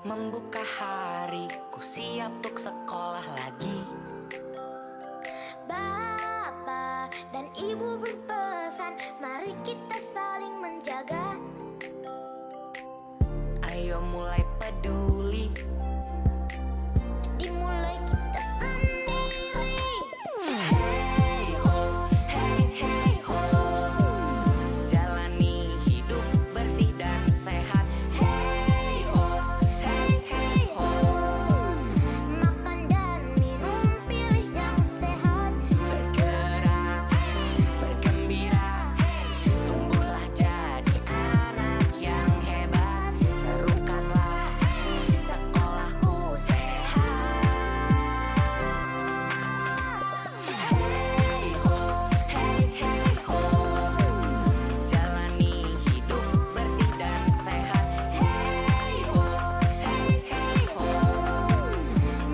membuka hari, ku siap untuk sekolah lagi. Bapak dan Ibu berpesan, mari kita saling menjaga. Ayo mulai peduli, dimulai kita sendiri. hey ho, jalani hidup bersih dan sehat. Hey ho, Makan dan minum, pilih yang sehat. bergerak, bergembira, tumbuhlah jadi anak yang hebat. Serukanlah sekolahku sehat. Hey ho, jalani hidup bersih dan sehat. Hey ho,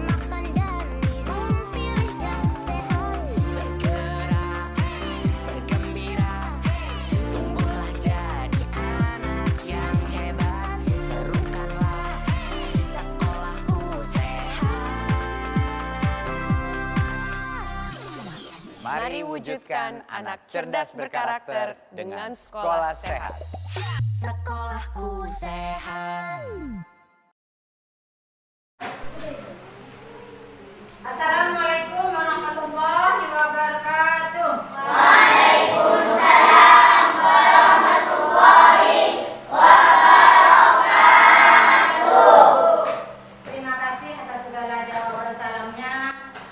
Makan dan minum, pilih yang sehat. bergerak, bergembira, tumbuhlah jadi anak yang hebat. Serukanlah sekolahku sehat. Mari wujudkan anak cerdas berkarakter dengan sekolah sehat. Sekolahku sehat. Assalamualaikum warahmatullahi wabarakatuh. Terima kasih atas segala jawaban salamnya.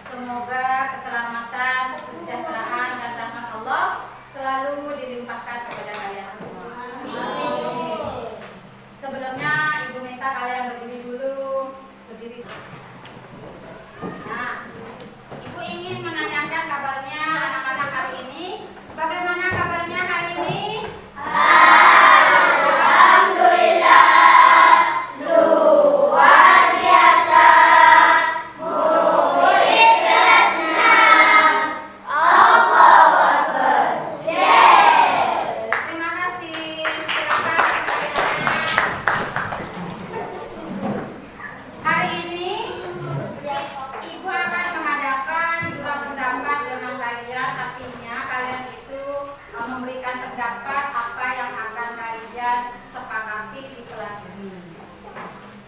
Semoga keselamatan, kesejahteraan, dan rahmat Allah selalu dilimpahkan kepada kalian semua. Sebelumnya Ibu minta kalian berdiri dulu. Berdiri. Nah, Ibu ingin menanyakan kabarnya anak-anak hari ini. Bagaimana kabarnya hari ini? Terima kasih. Silakan. Hari ini Ibu akan mengadakan jura pendapat dengan kalian. Artinya kalian itu memberikan pendapat apa yang akan kalian sepakati di kelas ini.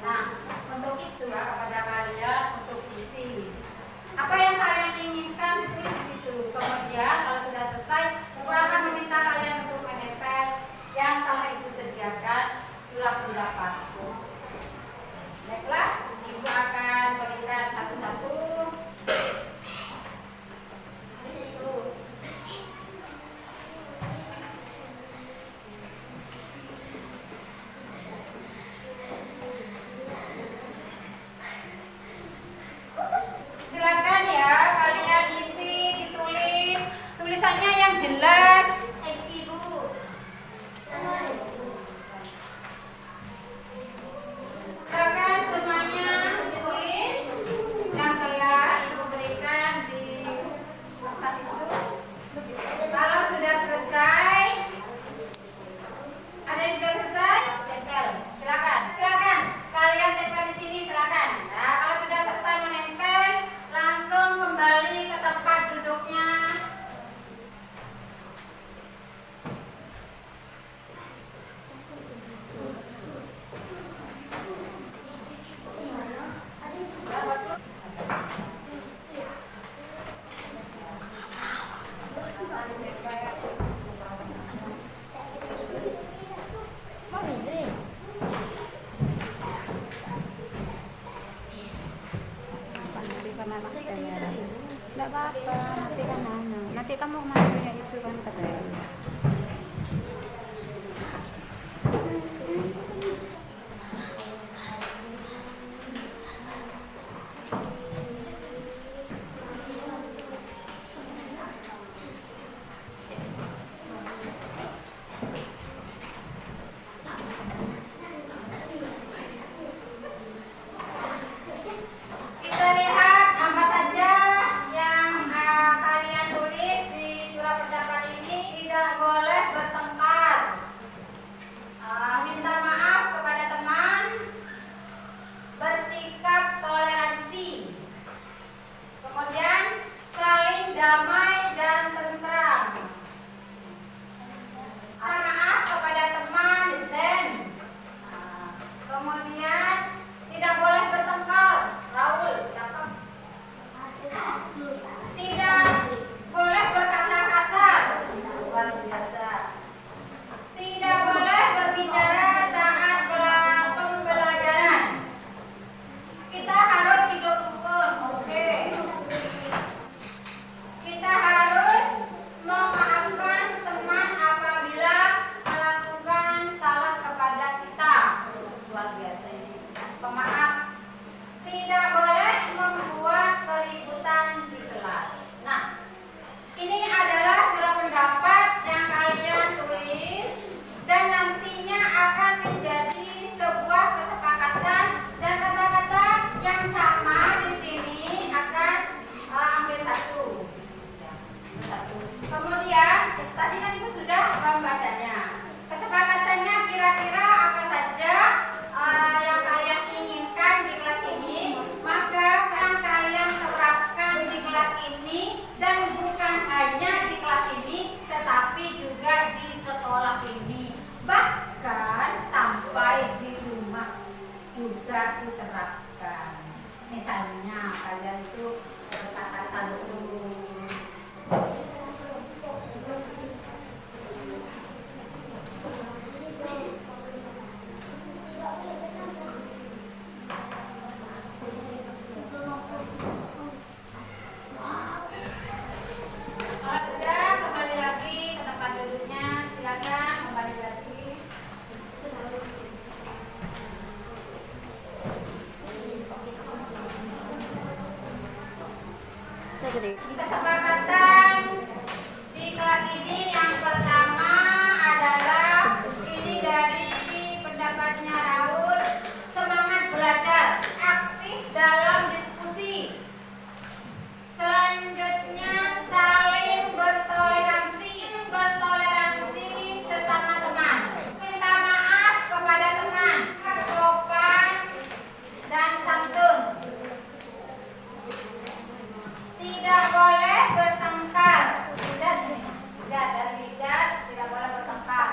Nah, untuk itu ya kepada kalian untuk isi apa yang kalian inginkan ditulis di situ. Kemudian kalau sudah selesai, Ibu akan meminta kalian untuk menempel yang telah Ibu sediakan surat pendapat. Baiklah, Ibu akan berikan satu-satu. Itu. Silakan ya, kalian isi, ditulis. Tulisannya yang jelas. Ibu. Silakan semuanya ditulis yang telah Ibu berikan di kertas itu. Kalau sudah selesai, ada yang sudah selesai? Tempel. Silakan. Silakan. Kalian tempel di sini, silakan. Nah, kalau sudah selesai menempel, langsung kembali ke tempat duduknya. Tidak apa-apa, nanti kan nanti kamu kemana punya itu kan katanya. Kita lihat apa saja yang kalian tulis di surat pendapat ini. Tidak boleh Kemudian tadi kan Ibu sudah membacanya. Kesepakatannya kira-kira apa saja yang kalian inginkan di kelas ini, maka akan kalian terapkan di kelas ini, dan bukan hanya di kelas ini tetapi juga di sekolah ini, bahkan sampai di rumah juga diterapkan. Misalnya kalian itu berkata santun. Kesepakatan di kelas ini yang pertama adalah ini dari pendapatnya Raul, semangat belajar, aktif dalam diskusi. Selanjutnya saling bertoleransi sesama teman. Minta maaf kepada teman, sopan dan santun. Tidak boleh bertengkar. Tidak boleh bertengkar.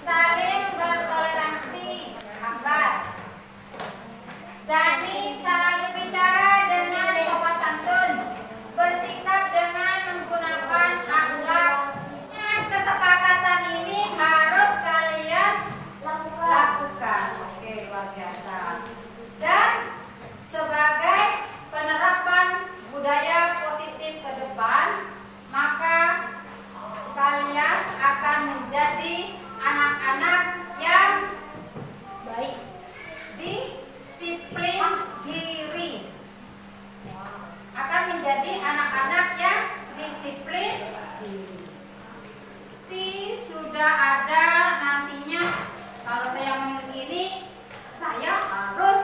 Saling bertoleransi, hambar. Dani saling bicara dengan sopan santun, bersikap dengan menggunakan akhlak. Kesepakatan ini harus kalian lakukan. Oke, luar biasa. Dan sebagai penerapan budaya positif ke depan, maka kalian akan menjadi anak-anak yang baik, disiplin diri. Akan menjadi anak-anak yang disiplin diri. Sudah ada nantinya, kalau saya menulis ini, saya harus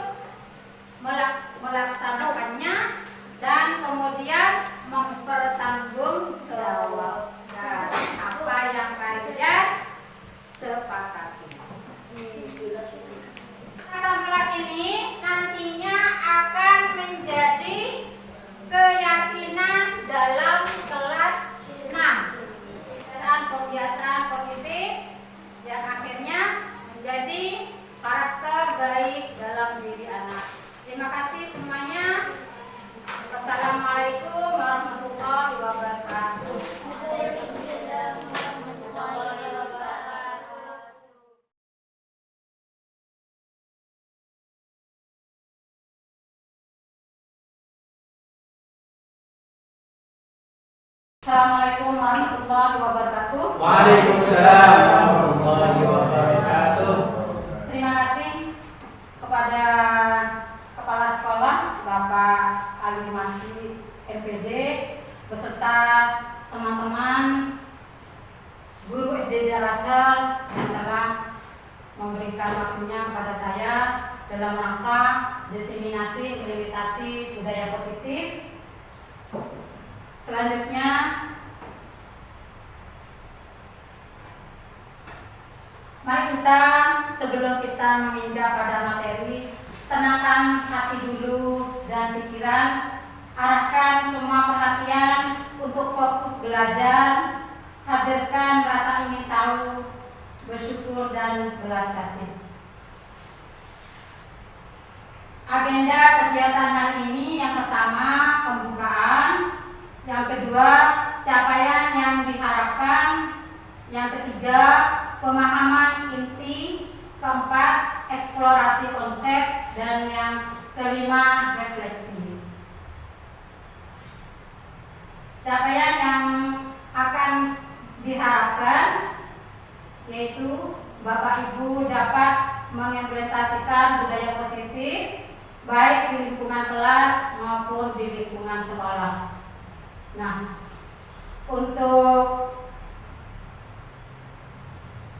melaksanakannya dan kemudian mempertanggungjawabkan apa yang kalian sepakati. Dalam kelas ini nantinya akan menjadi keyakinan dalam kelas 6. Pembiasaan positif yang akhirnya menjadi karakter baik dalam diri anak. Terima kasih semuanya. Wassalamualaikum warahmatullahi wabarakatuh. Assalamualaikum warahmatullahi wabarakatuh. Waalaikumsalam warahmatullahi wabarakatuh. Terima kasih kepada Kepala Sekolah Bapak Ali Mahdi MPD beserta teman-teman guru SD Al-Azhar yang telah memberikan waktunya kepada saya dalam rangka diseminasi implementasi budaya positif. Selanjutnya mari kita, sebelum kita menginjak pada materi, tenangkan hati dulu dan pikiran, arahkan semua perhatian untuk fokus belajar, hadirkan rasa ingin tahu, bersyukur dan belas kasih. Agenda kegiatan hari ini yang pertama pembukaan, yang kedua capaian yang diharapkan, yang ketiga pemahaman inti, keempat eksplorasi konsep, dan yang kelima refleksi. Capaian yang akan diharapkan yaitu Bapak Ibu dapat mengimplementasikan budaya positif baik di lingkungan kelas maupun di lingkungan sekolah. Nah, untuk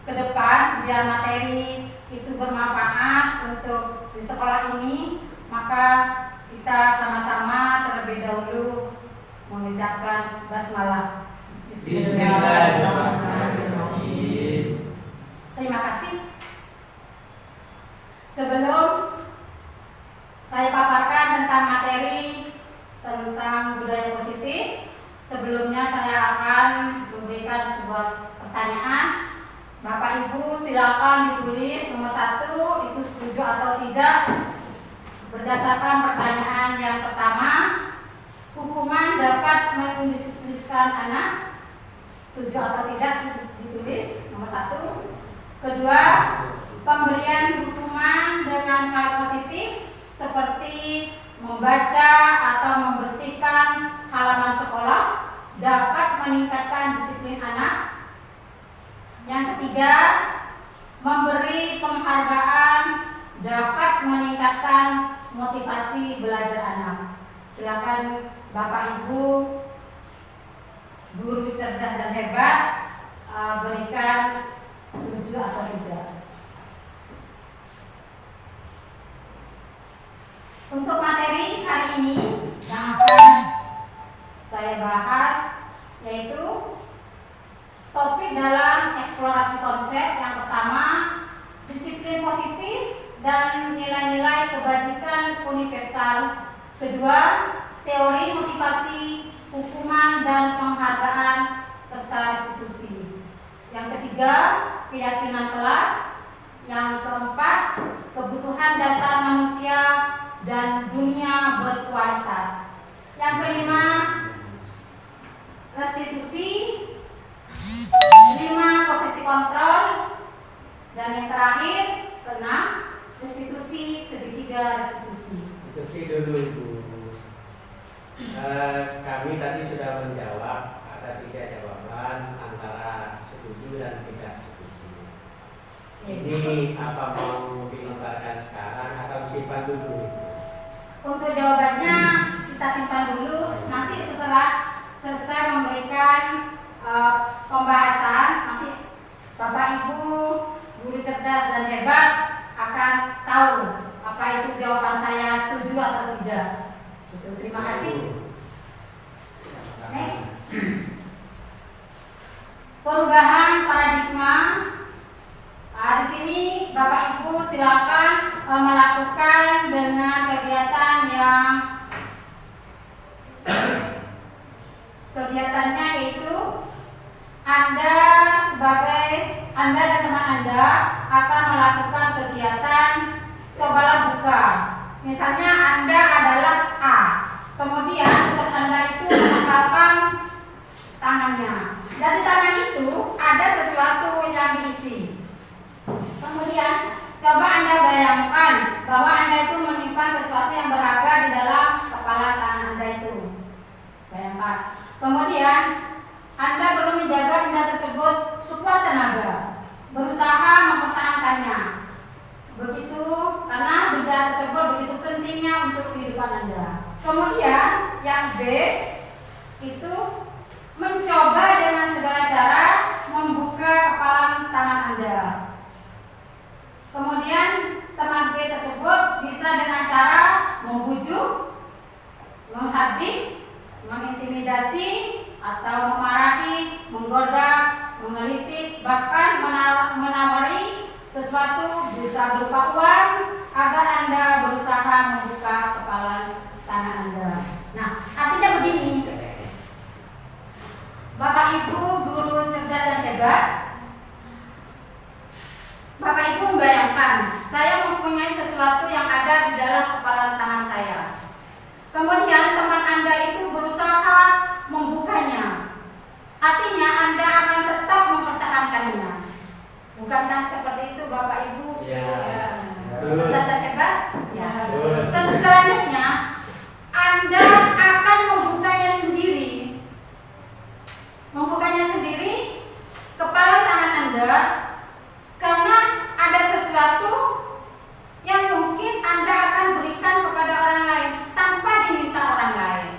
ke depan biar materi itu bermanfaat untuk di sekolah ini, maka kita sama-sama terlebih dahulu mengucapkan basmalah. Bismillahirrahmanirrahim. Terima kasih. Sebelum saya paparkan tentang materi tentang budaya positif, sebelumnya saya akan memberikan sebuah pertanyaan. Bapak Ibu silakan ditulis nomor 1 itu setuju atau tidak berdasarkan pertanyaan yang pertama. Hukuman dapat mendisiplinkan anak, setuju atau tidak ditulis nomor 1. Kedua, pemberian hukuman dengan hal positif seperti membaca atau membersihkan halaman sekolah dapat meningkatkan disiplin anak. Yang ketiga, memberi penghargaan dapat meningkatkan motivasi belajar anak. Silakan Bapak Ibu guru cerdas dan hebat berikan setuju atau tidak. Untuk materi hari ini yang akan saya bahas yaitu topik dalam eksplorasi konsep. Yang pertama, disiplin positif dan nilai-nilai kebajikan universal. Kedua, teori motivasi, hukuman dan penghargaan serta restitusi. Yang ketiga, keyakinan kelas. Yang keempat, kebutuhan dasar manusia dan dunia berkualitas. Yang kelima, restitusi. 5, posisi kontrol. Dan yang terakhir, keenam, restitusi segitiga restitusi. Restitusi dulu Ibu. Kami tadi sudah menjawab, ada 3 jawaban antara setuju dan tidak setuju. Ini apa mau dilemparkan sekarang atau simpan dulu? Untuk jawabannya kita simpan dulu. Nanti setelah selesai memberikan pembahasan, nanti Bapak Ibu guru cerdas dan hebat akan tahu apa itu jawaban saya setuju atau tidak. Terima kasih. Next. Perubahan paradigma. Di sini Bapak Ibu silakan melakukan dengan kegiatan yang kegiatannya yaitu Anda dan teman Anda akan melakukan kegiatan cobalah buka. Misalnya Anda adalah A, kemudian tugas Anda itu menempelkan tangannya. Dan di tangan itu ada sesuatu yang diisi. Kemudian coba Anda bayangkan bahwa Anda itu menyimpan sesuatu yang berharga di dalam kepala tangan Anda itu. Bayangkan. Kemudian Anda perlu menjaga benda tersebut sekuat tenaga, berusaha mempertahankannya. Begitu, karena benda tersebut begitu pentingnya untuk kehidupan Anda. Kemudian yang B itu mencoba dengan segala cara membuka kepala tangan Anda. Kemudian teman B tersebut bisa dengan cara membujuk, menghardik, mengintimidasi, atau memarahi, menggoda, menggelitik, bahkan menawari sesuatu bisa berupa uang agar Anda berusaha membuka kepala tangan Anda. Nah, artinya begini, Bapak Ibu guru cerdas dan hebat, Bapak Ibu membayangkan saya mempunyai sesuatu yang ada di dalam kepala tangan saya. Kemudian teman Anda itu berusaha membukanya. Artinya Anda akan tetap mempertahankannya. Bukankah seperti itu Bapak Ibu? Ya. Cerdas dan hebat? Ya. Selanjutnya Anda akan membukanya sendiri. Membukanya sendiri kepala tangan Anda karena ada sesuatu yang mungkin Anda akan berikan kepada orang lain tanpa diminta orang lain.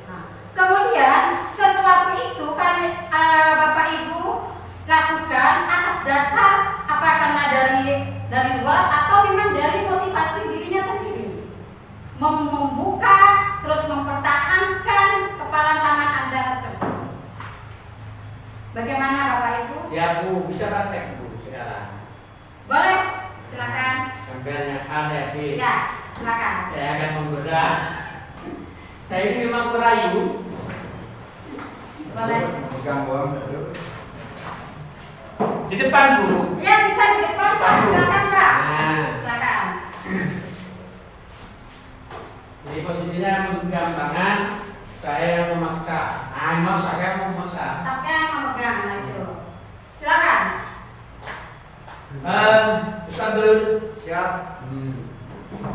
Nah, kemudian sesuatu itu kan Bapak Ibu Bagaimana Bapak Ibu? Siap Bu, bisa praktek Bu sekarang. Boleh? Silakan. Sampelnya A ya B. Ya, silakan. Saya akan menggoda. Saya ini memang perayu. Boleh. Di depan Bu. Ya, bisa di depan Pak. Silakan Pak. Nah, Silakan. jadi posisinya menggenggam tangan. Saya memaksa. Saya memaksa. Sampai memegang nah itu. Silakan. Ustaz Dul. Siap.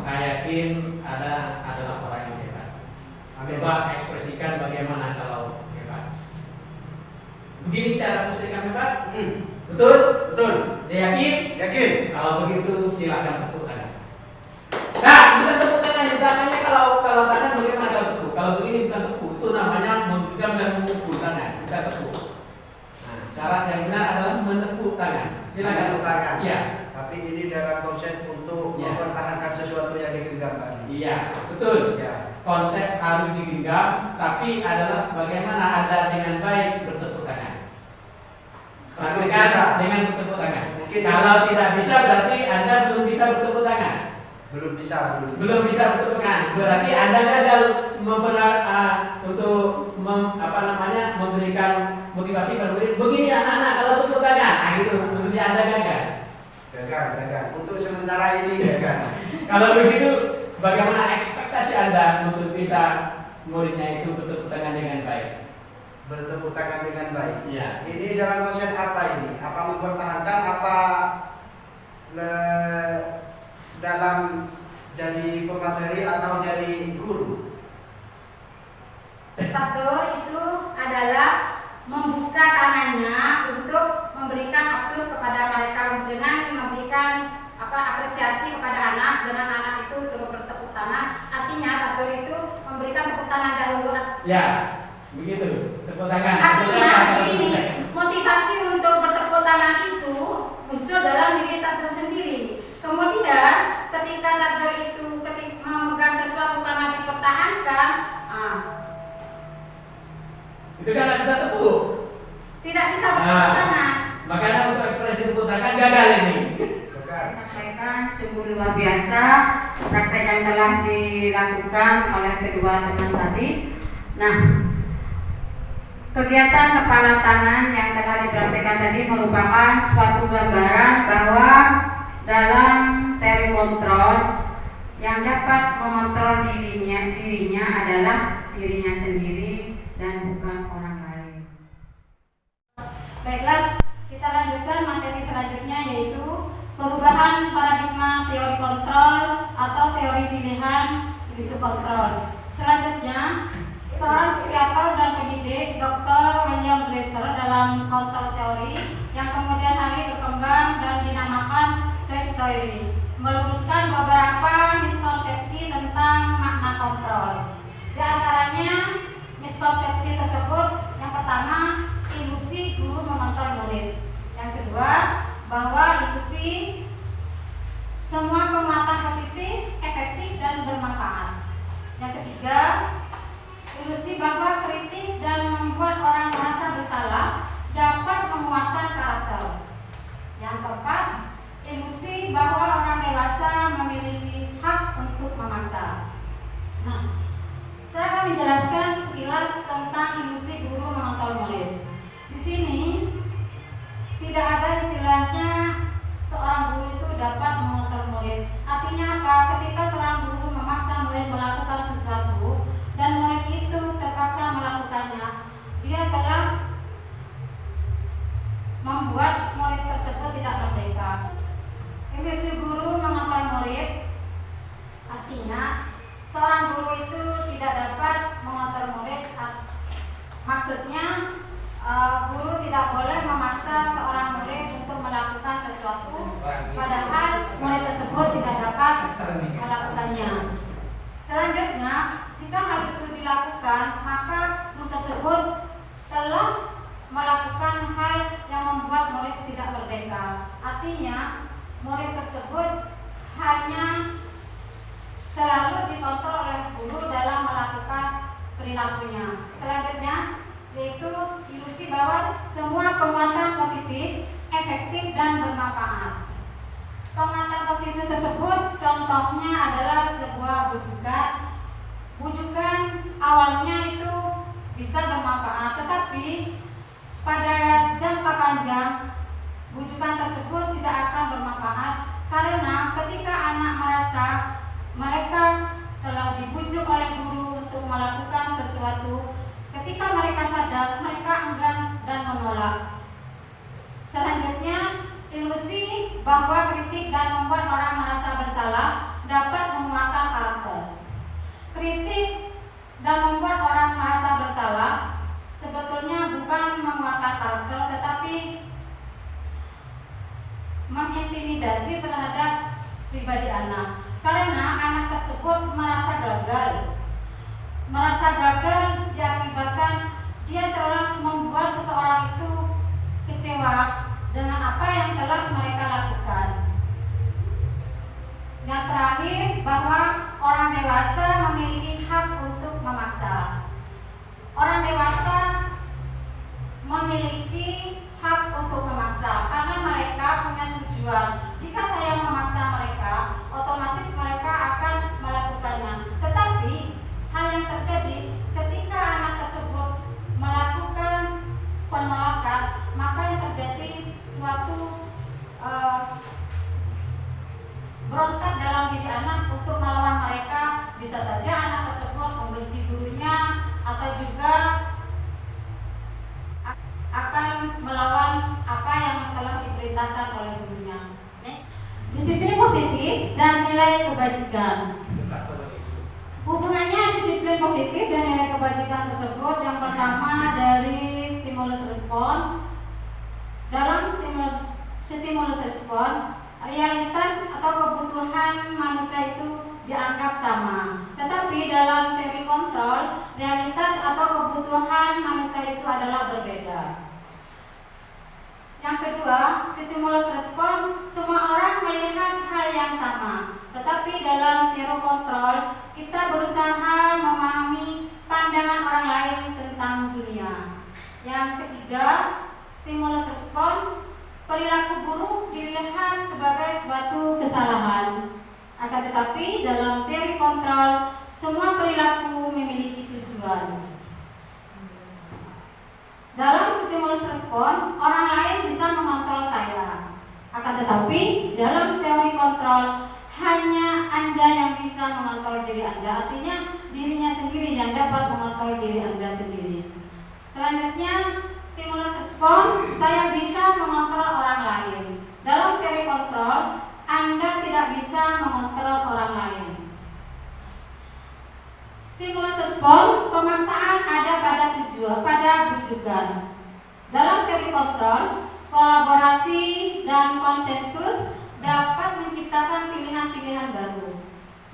Saya yakin adalah orang yang hebat. Coba ekspresikan bagaimana kalau hebat. Begini cara ekspresikan hebat? Betul? Betul. Yakin? Yakin. Kalau begitu silakan tepuk tangan. Nah, bukan tepuk tangan, tangannya kalau tangan bagaimana kalau tepuk? Kalau begini bukan tepuk, itu namanya menggenggam dan memukul tangan, bukan tepuk. Nah, syarat yang benar adalah menepuk tangan. Silakan Menepuk tangan. Iya. Tapi ini dalam konsep untuk Ya. mempertahankan sesuatu yang digenggam tadi. Iya, betul. Ya. Konsep harus digenggam, tapi adalah bagaimana Anda dengan baik bertepuk tangan. Lakukan Bisa. dengan bertepuk tangan. Mungkin Kalau tidak bisa berarti Anda belum bisa bertepuk tangan. belum bisa. Belum bisa bertepuk tangan. Berarti Anda gagal untuk memberikan motivasi pada murid. Begini anak-anak kalau tepuk tangan, nah gitu. Berarti Anda gagal. Gagal. Untuk sementara ini gagal. Kalau begitu, bagaimana ekspektasi Anda untuk bisa muridnya itu bertepuk tangan dengan baik? Bertepuk tangan dengan baik. Iya. Ini dalam konsep apa ini? Apa mempertahankan? Apa dalam jadi pemateri atau jadi guru? Satu itu adalah membuka tangannya untuk memberikan aplaus kepada mereka dengan memberikan apresiasi kepada anak dengan anak itu suruh bertepuk tangan. Artinya satu itu memberikan tepuk tangan dahulu. Ya, begitu. Tepuk tangan. Artinya begini, motivasi untuk bertepuk tangan itu muncul dalam diri Tato sendiri. Kemudian ketika Tato itu memegang sesuatu karena dipertahankan, itu kan tidak bisa tepuk. tidak bisa bertepuk tangan. Makanya untuk ekspresi tepuk tangan gagal ini. Sampaikan sungguh luar biasa praktek yang telah dilakukan oleh kedua teman tadi. Nah, kegiatan kepala tangan yang telah dipraktekkan tadi merupakan suatu gambaran bahwa dalam teori kontrol yang dapat mengontrol dirinya adalah dirinya sendiri dan bukan orang lain. Baiklah, kita lanjutkan materi selanjutnya yaitu perubahan paradigma teori kontrol atau teori pilihan isu kontrol. Selanjutnya, seorang psikiater dan pendidik Dr. William Glasser dalam kontrol teori yang kemudian hari berkembang dan dinamakan choice theory meluruskan beberapa miskonsepsi tentang makna kontrol. Di antaranya miskonsepsi tersebut yang pertama, ilusi guru mengontrol murid. Yang kedua, bahwa ilusi semua penguatan positif, efektif dan bermanfaat. Yang ketiga, ilusi bahwa kritik dan membuat orang merasa bersalah dapat menguatkan karakter. Yang keempat, ilusi bahwa orang dewasa memiliki hak untuk memaksa. Nah, saya akan menjelaskan sekilas tentang ilusi guru mengontrol murid. Di sini tidak ada istilahnya seorang guru itu dapat mengontrol murid. Artinya apa? Ketika seorang guru memaksa murid melakukan sesuatu dan murid itu terpaksa melakukannya, dia telah membuat murid tersebut tidak merdeka. Ilusi guru mengontrol murid artinya seorang guru itu tidak dapat mengontrol murid. Maksudnya guru tidak boleh memaksa seorang murid untuk melakukan sesuatu padahal murid tersebut tidak dapat melakukannya. Selanjutnya, jika hal itu dilakukan, maka murid tersebut telah melakukan hal yang membuat murid tidak merdeka. Artinya, murid tersebut hanya selalu dikontrol oleh guru dalam melakukan perilakunya. Selanjutnya, yaitu ilusi bahwa semua penguatan positif efektif dan bermanfaat. Penguatan positif tersebut contohnya adalah sebuah bujukan. Bujukan awalnya itu bisa bermanfaat, tetapi pada jangka panjang bujukan tersebut tidak akan bermanfaat karena ketika anak merasa mereka telah dibujuk oleh guru untuk melakukan sesuatu, ketika mereka sadar mereka enggan dan menolak. Selanjutnya, ilusi bahwa kritik dan membuat orang merasa bersalah dapat menguatkan karakter. Kritik dan membuat orang merasa bersalah sebetulnya bukan menguatkan karakter, tetapi mengintimidasi terhadap pribadi anak. Karena anak tersebut merasa gagal. Merasa gagal diakibatkan dia telah membuat seseorang itu kecewa dengan apa yang telah mereka lakukan. Yang terakhir, bahwa orang dewasa memiliki hak untuk memaksa. Orang dewasa memiliki hak untuk memaksa karena mereka punya tujuan. Jika saya memaksa mereka, otomatis mereka akan melakukannya. Tetapi hal yang terjadi ketika anak tersebut melakukan penolakan, maka yang terjadi suatu berontak dalam diri anak untuk melawan mereka. Bisa saja anak tersebut membenci gurunya atau juga akan melawan apa yang telah diperintahkan oleh gurunya. Next. Disiplin positif dan nilai kebajikan. Hubungannya disiplin positif dan nilai kebajikan tersebut, yang pertama dari stimulus respon. Dalam stimulus respon, realitas atau kebutuhan manusia itu dianggap sama. Tetapi dalam teori kontrol, realitas atau kebutuhan manusia itu adalah berbeda. Yang kedua, stimulus respon, semua orang melihat hal yang sama. Tetapi dalam teori kontrol, kita berusaha memahami pandangan orang lain tentang dunia. Yang ketiga, stimulus respon, perilaku buruk dilihat sebagai suatu kesalahan. Akan tetapi dalam teori kontrol, semua perilaku memiliki tujuan. Dalam stimulus respon, orang lain bisa mengontrol saya. Akan tetapi dalam teori kontrol, hanya Anda yang bisa mengontrol diri Anda. Artinya dirinya sendiri yang dapat mengontrol diri Anda sendiri. Selanjutnya, stimulus respon, saya bisa mengontrol orang lain. Dalam teori kontrol, Anda tidak bisa mengontrol orang lain. Stimulus respon, pemaksaan ada pada tujuan, pada bujukan. Dalam teori kontrol, kolaborasi dan konsensus dapat menciptakan pilihan-pilihan baru.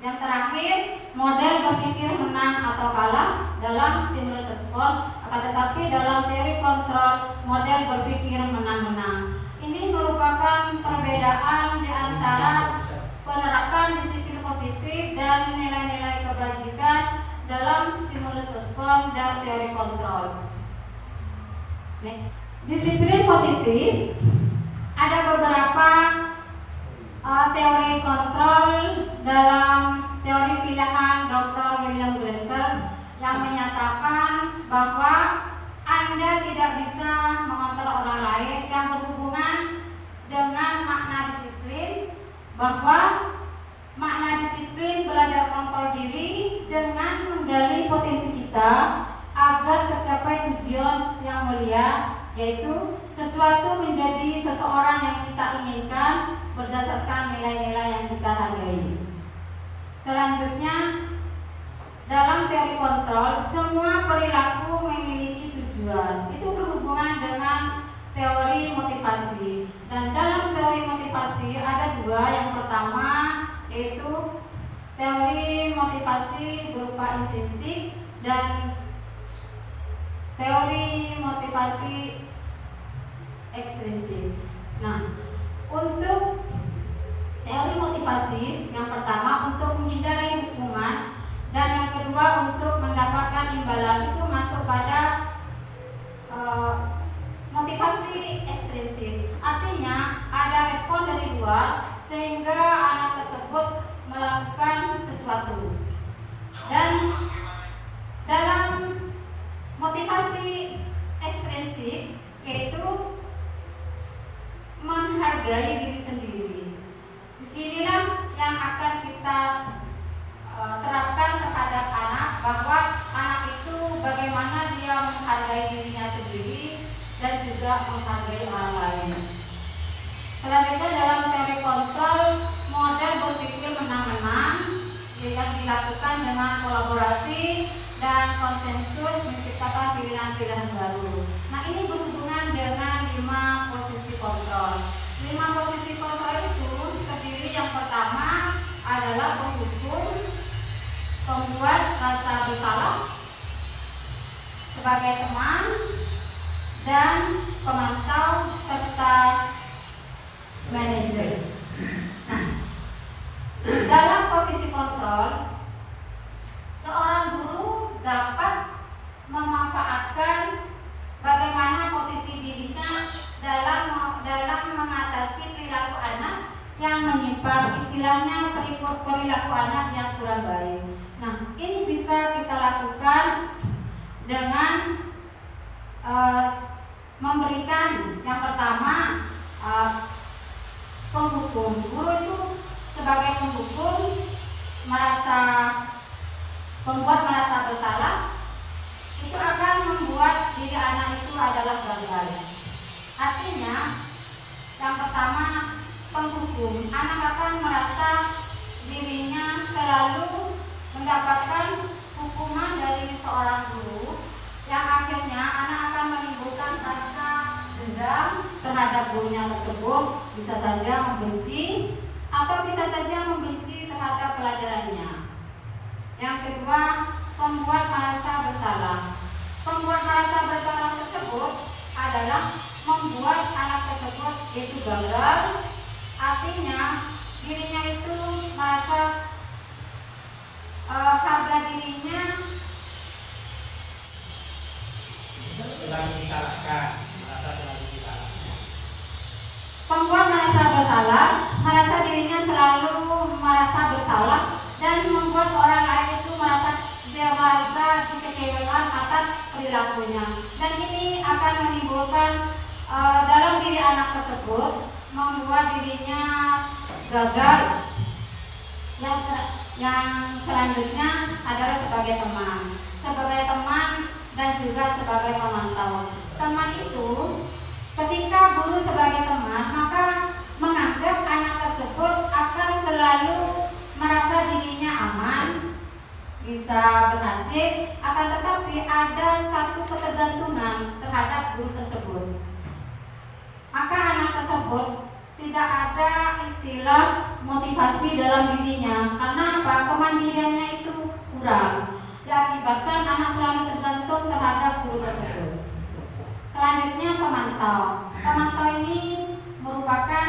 Yang terakhir, model berpikir menang atau kalah dalam stimulus respon. Akan tetapi dalam teori kontrol, model berpikir menang-menang. Ini merupakan perbedaan di antara penerapan disiplin positif dan nilai-nilai kebajikan dalam stimulus respon dan teori kontrol. Next. Disiplin positif, ada beberapa teori kontrol dalam teori pilihan Dr. William Glasser yang menyatakan bahwa Anda tidak bisa mengontrol orang lain, yang berhubungan dengan makna disiplin, bahwa makna disiplin belajar kontrol diri dengan menggali potensi kita agar tercapai tujuan yang mulia, yaitu sesuatu menjadi seseorang yang kita inginkan berdasarkan nilai-nilai yang kita hargai. Selanjutnya, dalam teori kontrol, semua perilaku memiliki tujuan. Itu berhubungan dengan teori motivasi. Dan dalam teori motivasi ada dua. Yang pertama yaitu teori motivasi berupa intrinsik dan teori motivasi ekstrinsik. Nah, untuk teori motivasi, yang pertama untuk menghindari hukuman, dan yang kedua untuk mendapatkan imbalan, itu masuk pada kedua, sehingga anak tersebut melakukan sesuatu. Dan dalam motivasi ekstrinsik yaitu menghargai diri sendiri. Disinilah yang akan kita terapkan terhadap anak, bahwa anak itu bagaimana dia menghargai dirinya sendiri dan juga menghargai orang lain. Selanjutnya dalam teori kontrol, model berpikir menang-menang yang dilakukan dengan kolaborasi dan konsensus menciptakan pilihan-pilihan baru. Nah, ini berhubungan dengan 5 posisi kontrol. 5 posisi kontrol itu terdiri, yang pertama adalah penghukum, pembuat rasa bersalah sebagai teman, dan pemantau serta manajer. Nah, dalam posisi kontrol, seorang guru dapat memanfaatkan bagaimana posisi dirinya dalam mengatasi perilaku anak yang menyimpang, istilahnya perilaku anak yang kurang baik. Nah, ini bisa kita lakukan dengan memberikan yang pertama penghukum. Guru itu sebagai penghukum membuat merasa bersalah, itu akan membuat diri anak itu adalah gagal. Artinya, yang pertama penghukum, anak akan merasa dirinya selalu mendapatkan hukuman dari seorang guru, yang akhirnya anak akan menimbulkan rasa dendam terhadap gurunya tersebut, bisa saja membenci atau bisa saja membenci terhadap pelajarannya. Yang kedua, pembuat merasa bersalah. Pembuat merasa bersalah tersebut adalah membuat anak tersebut itu gagal, artinya dirinya itu merasa harga dirinya Selalu disalahkan, merasa selalu disalahkan. Pembuat merasa bersalah, merasa dirinya selalu merasa bersalah dan membuat orang lain itu merasa dikecewakan atas perilakunya. Dan ini akan menimbulkan dalam diri anak tersebut, membuat dirinya gagal. Yang selanjutnya adalah sebagai teman dan juga sebagai pemantau. Teman itu, ketika guru sebagai teman, maka menganggap anak tersebut akan selalu merasa dirinya aman, bisa berhasil, akan tetapi ada satu ketergantungan terhadap guru tersebut. Maka anak tersebut tidak ada istilah motivasi dalam dirinya, karena apa? Kemandiriannya itu kurang, diakibatkan anak selalu tergantung terhadap guru tersebut. Selanjutnya pemantau. Pemantau ini merupakan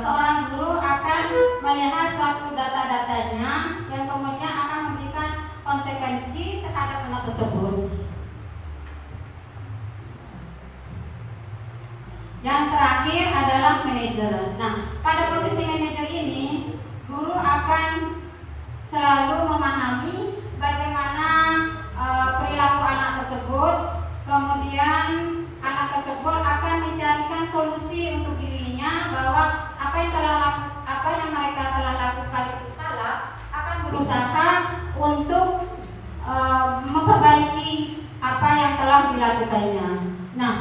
seorang guru akan melihat suatu data-datanya yang kemudian akan memberikan konsekuensi terhadap anak tersebut. Yang terakhir adalah manajer. Nah, pada posisi manajer ini, guru akan selalu memahami bagaimana perilaku anak tersebut, kemudian anak tersebut akan mencarikan solusi untuk dirinya, bahwa apa yang mereka telah lakukan itu salah, akan berusaha untuk memperbaiki apa yang telah dilakukannya. Nah,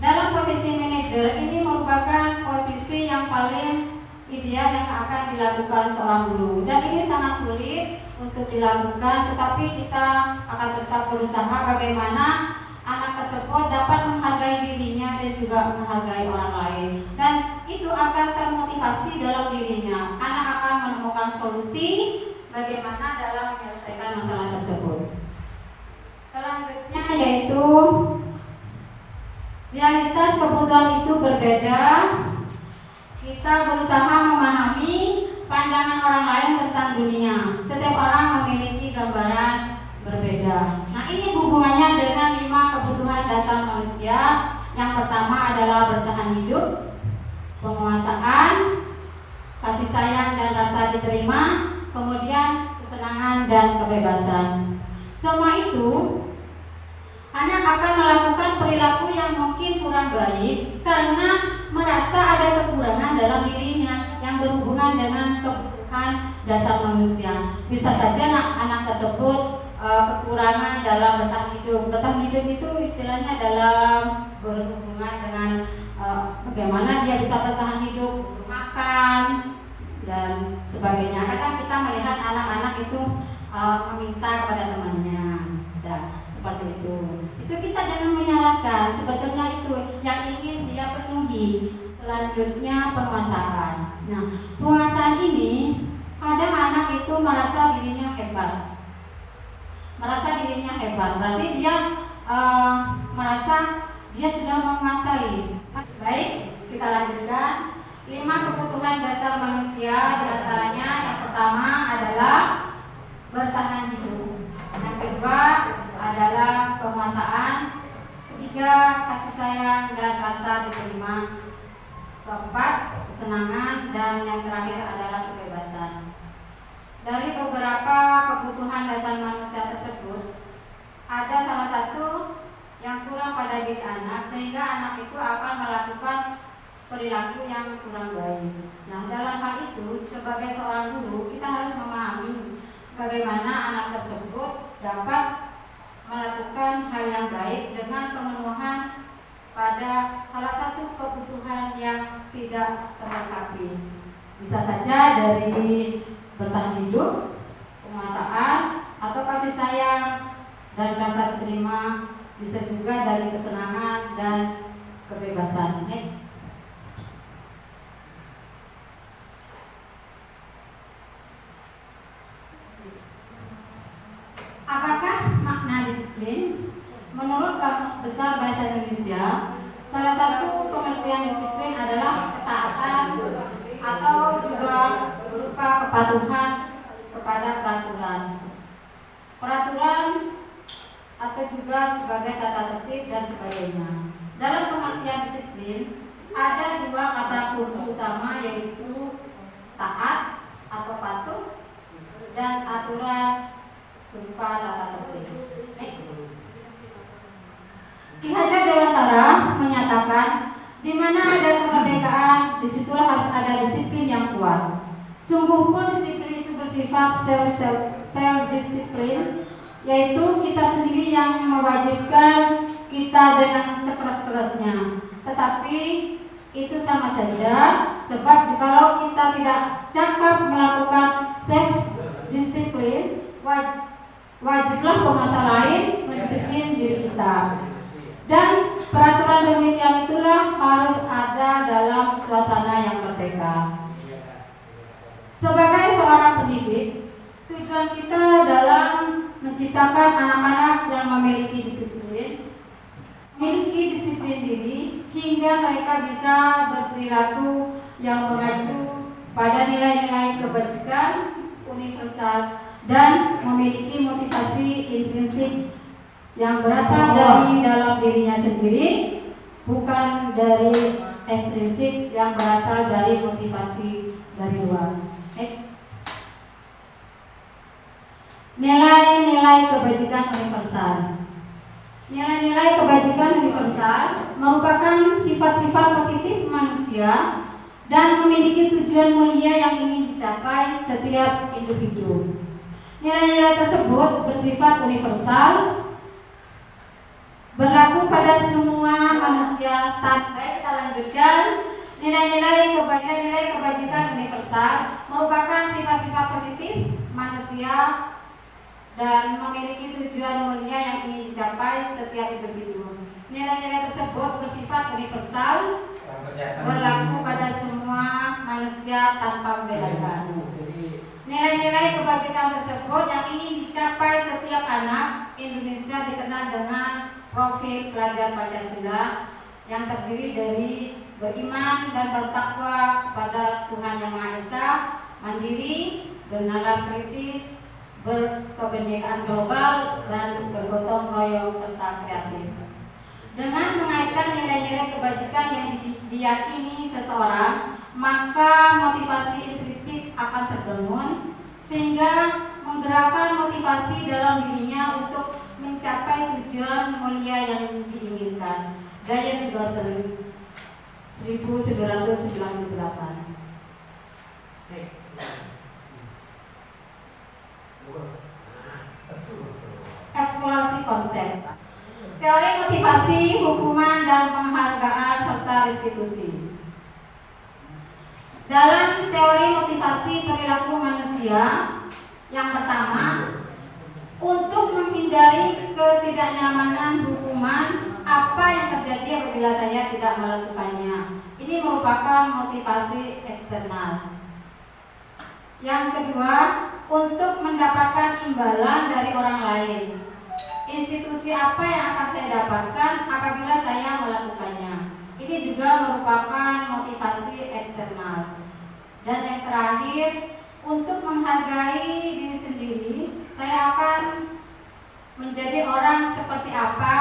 dalam posisi manajer ini merupakan posisi yang paling ideal yang akan dilakukan seorang guru, dan ini sangat sulit untuk dilakukan, tetapi kita akan tetap berusaha bagaimana anak tersebut dapat menghargai dirinya dan juga menghargai orang lain, dan itu akan termotivasi dalam dirinya. Anak akan menemukan solusi bagaimana dalam menyelesaikan masalah tersebut. Selanjutnya yaitu realitas kebutuhan itu berbeda. Kita berusaha memahami pandangan orang lain tentang dunia. Setiap orang memiliki gambaran berbeda. Nah, ini hubungannya dengan 5 kebutuhan dasar manusia. Yang pertama adalah bertahan hidup, penguasaan, kasih sayang dan rasa diterima, kemudian kesenangan dan kebebasan. Semua itu anak akan melakukan perilaku yang mungkin kurang baik karena merasa ada kekurangan dalam dirinya yang berhubungan dengan kebutuhan dasar manusia. Bisa saja anak tersebut kekurangan dalam bertahan hidup. Bertahan hidup itu istilahnya dalam berhubungan dengan bagaimana dia bisa bertahan hidup, makan dan sebagainya. Kadang kita melihat anak-anak itu meminta kepada temannya, seperti itu. Itu kita jangan menyalahkan. Sebetulnya itu yang ingin dia penuhi. Selanjutnya penguasaan. Nah, penguasaan ini kadang anak itu merasa dirinya hebat. Berarti dia merasa dia sudah menguasai. Baik, kita lanjutkan. 5 kebutuhan dasar manusia, diantaranya yang pertama adalah bertahan hidup. Yang kedua adalah penguasaan. Ketiga, kasih sayang dan rasa diterima. Keempat, kesenangan. Dan yang terakhir adalah kebebasan. Dari beberapa kebutuhan dasar manusia tersebut, ada salah satu yang kurang pada diri anak, sehingga anak itu akan melakukan perilaku yang kurang baik. Nah, dalam hal itu, sebagai seorang guru, kita harus memahami bagaimana anak tersebut dapat melakukan hal yang baik dengan pemenuhan pada salah satu kebutuhan yang tidak terlengkapi. Bisa saja dari bertahan hidup, penguasaan, atau kasih sayang dan rasa terima. Bisa juga dari kesenangan dan kebebasan. Next. Apakah makna disiplin? Menurut Kamus Besar Bahasa Indonesia, salah satu pengertian disiplin adalah ketaatan atau juga berupa kepatuhan kepada peraturan atau juga sebagai tata tertib dan sebagainya. Dalam pengertian disiplin ada 2 kata kunci utama, yaitu taat atau patuh dan aturan berupa tata tertib. Next. Ki Hajar Dewantara menyatakan, di mana ada kemerdekaan, disitulah harus ada disiplin yang kuat. Sungguh pun disiplin itu bersifat self-disiplin, yaitu kita sendiri yang mewajibkan kita dengan sekeras-kerasnya. Tetapi itu sama saja, sebab jikalau kita tidak cakap melakukan self-disiplin, wajiblah penguasa lain mendisiplin diri kita. Dan peraturan demikian itulah harus ada dalam suasana yang merdeka. Sebagai seorang pendidik, tujuan kita dalam menciptakan anak-anak yang memiliki disiplin diri hingga mereka bisa berperilaku yang mengacu pada nilai-nilai kebajikan universal dan memiliki motivasi intrinsik yang berasal dari dalam dirinya sendiri, bukan dari ekstrinsik yang berasal dari motivasi dari luar. Next. Nilai-nilai kebajikan universal. Nilai-nilai kebajikan universal merupakan sifat-sifat positif manusia dan memiliki tujuan mulia yang ingin dicapai setiap individu. Nilai-nilai tersebut bersifat universal, berlaku pada semua manusia. Baik, kita lanjutkan. Nilai-nilai kebajikan universal merupakan sifat-sifat positif manusia dan memiliki tujuan mulia yang ingin dicapai setiap individu. Nilai-nilai tersebut bersifat universal, berlaku pada semua manusia tanpa perbedaan. Nilai-nilai kebajikan tersebut yang ingin dicapai setiap anak Indonesia dikenal dengan profil pelajar Pancasila yang terdiri dari beriman dan bertakwa kepada Tuhan Yang Maha Esa, mandiri, bernalar kritis, berkebinekaan global, dan bergotong royong serta kreatif. Dengan mengaitkan nilai-nilai kebajikan yang diyakini seseorang, maka motivasi intrinsik akan terbangun sehingga menggerakkan motivasi dalam dirinya untuk mencapai tujuan mulia yang diinginkan. Diane Gosling, 1998. Eksplorasi konsep. Teori motivasi, hukuman, dan penghargaan serta restitusi. Dalam teori motivasi perilaku manusia, yang pertama, untuk menghindari ketidaknyamanan hukuman, apa yang terjadi apabila saya tidak melakukannya. Ini merupakan motivasi eksternal. Yang kedua, untuk mendapatkan imbalan dari orang lain. Institusi apa yang akan saya dapatkan apabila saya melakukannya. Ini juga merupakan motivasi eksternal. Dan yang terakhir, untuk menghargai diri sendiri, saya akan menjadi orang seperti apa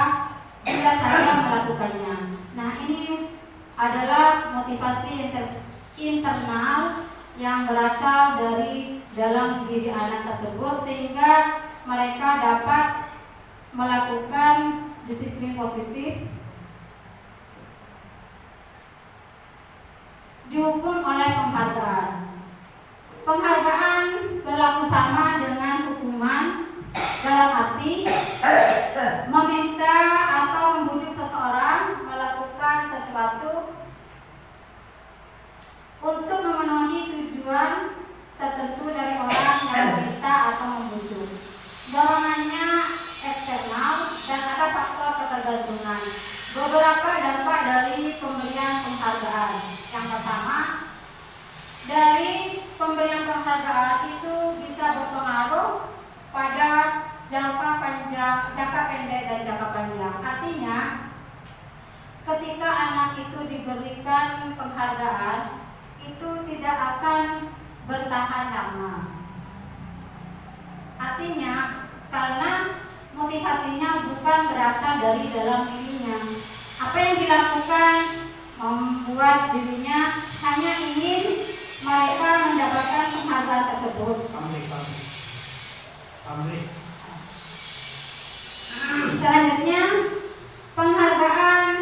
bila saya melakukannya. Nah, ini adalah motivasi internal yang berasal dari dalam diri anak tersebut sehingga mereka dapat melakukan disiplin positif, dihukum oleh penghargaan. Penghargaan berlaku sama dengan hukuman dalam arti meminta atau membujuk seseorang melakukan sesuatu untuk memenuhi tujuan tertentu dari orang yang meminta atau membujuk. Dorongannya eksternal dan ada faktor ketergantungan. Beberapa dampak dari pemberian penghargaan. Yang pertama, dari pemberian penghargaan itu bisa berpengaruh pada jangka pendek dan jangka panjang. Artinya, ketika anak itu diberikan penghargaan, itu tidak akan bertahan lama. Artinya, karena motivasinya bukan berasal dari dalam dirinya. Apa yang dilakukan membuat dirinya hanya ingin mereka mendapatkan penghargaan tersebut. Selanjutnya, penghargaan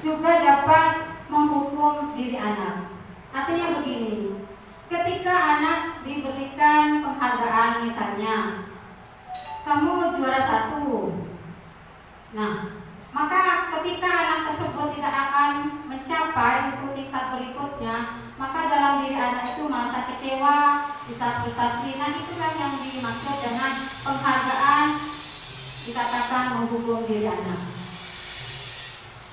juga dapat menghukum diri anak. Artinya begini, ketika anak diberikan penghargaan, misalnya kamu juara 1, nah maka ketika anak tersebut tidak akan mencapai tingkat berikutnya, maka dalam diri anak itu merasa kecewa, bisa frustasi. Nah, itulah yang dimaksud dengan penghargaan dikatakan menghukum diri anak.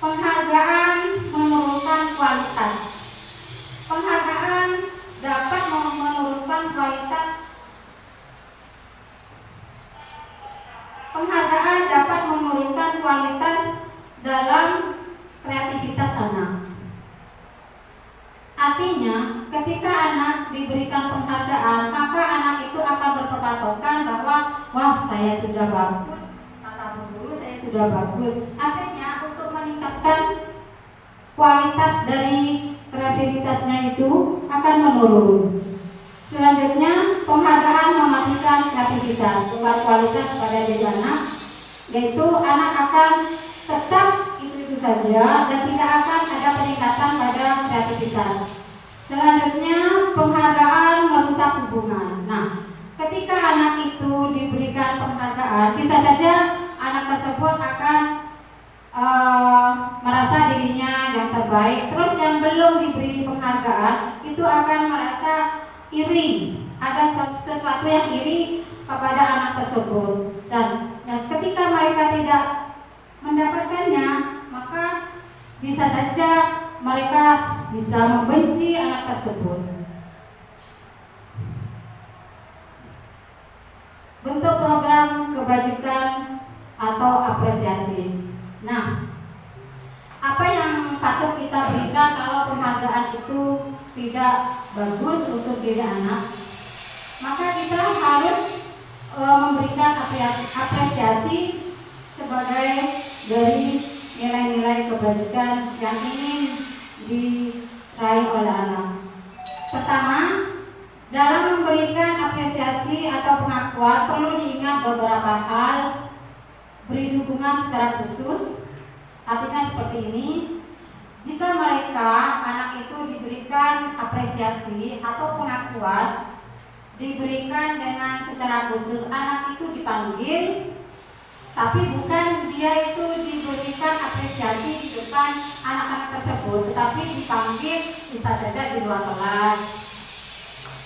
Penghargaan menurunkan kualitas. Penghargaan dapat menurunkan kualitas. Penghargaan dapat menurunkan kualitas dalam kreativitas anak. Artinya, ketika anak diberikan penghargaan, maka anak itu akan berpatokan bahwa wah, saya sudah bagus, tata guru saya sudah bagus. Artinya, untuk meningkatkan kualitas dari kreativitasnya itu akan menurun. Selanjutnya, penghargaan mematikan kreativitas, bukan kualitas pada diri anak, yaitu anak akan tetap itu saja dan tidak akan ada peningkatan pada kreativitas. Selanjutnya, penghargaan merusak hubungan. Nah, ketika anak itu diberikan penghargaan, bisa saja anak tersebut akan merasa dirinya yang terbaik. Terus yang belum diberi penghargaan itu akan merasa iri, ada sesuatu yang iri kepada anak tersebut. Dan ketika mereka tidak mendapatkannya, maka bisa saja mereka bisa membenci anak tersebut. Bentuk program kebajikan atau apresiasi. Nah, apa yang patut kita berikan kalau penghargaan itu tidak bagus untuk diri anak? Maka kita harus memberikan apresiasi sebagai dari nilai-nilai kebajikan yang ingin diraih secara khusus, artinya seperti ini. Jika mereka, anak itu diberikan apresiasi atau pengakuan, diberikan dengan secara khusus, anak itu dipanggil, tapi bukan dia itu diberikan apresiasi di depan anak-anak tersebut, tetapi dipanggil bisa saja di luar kelas.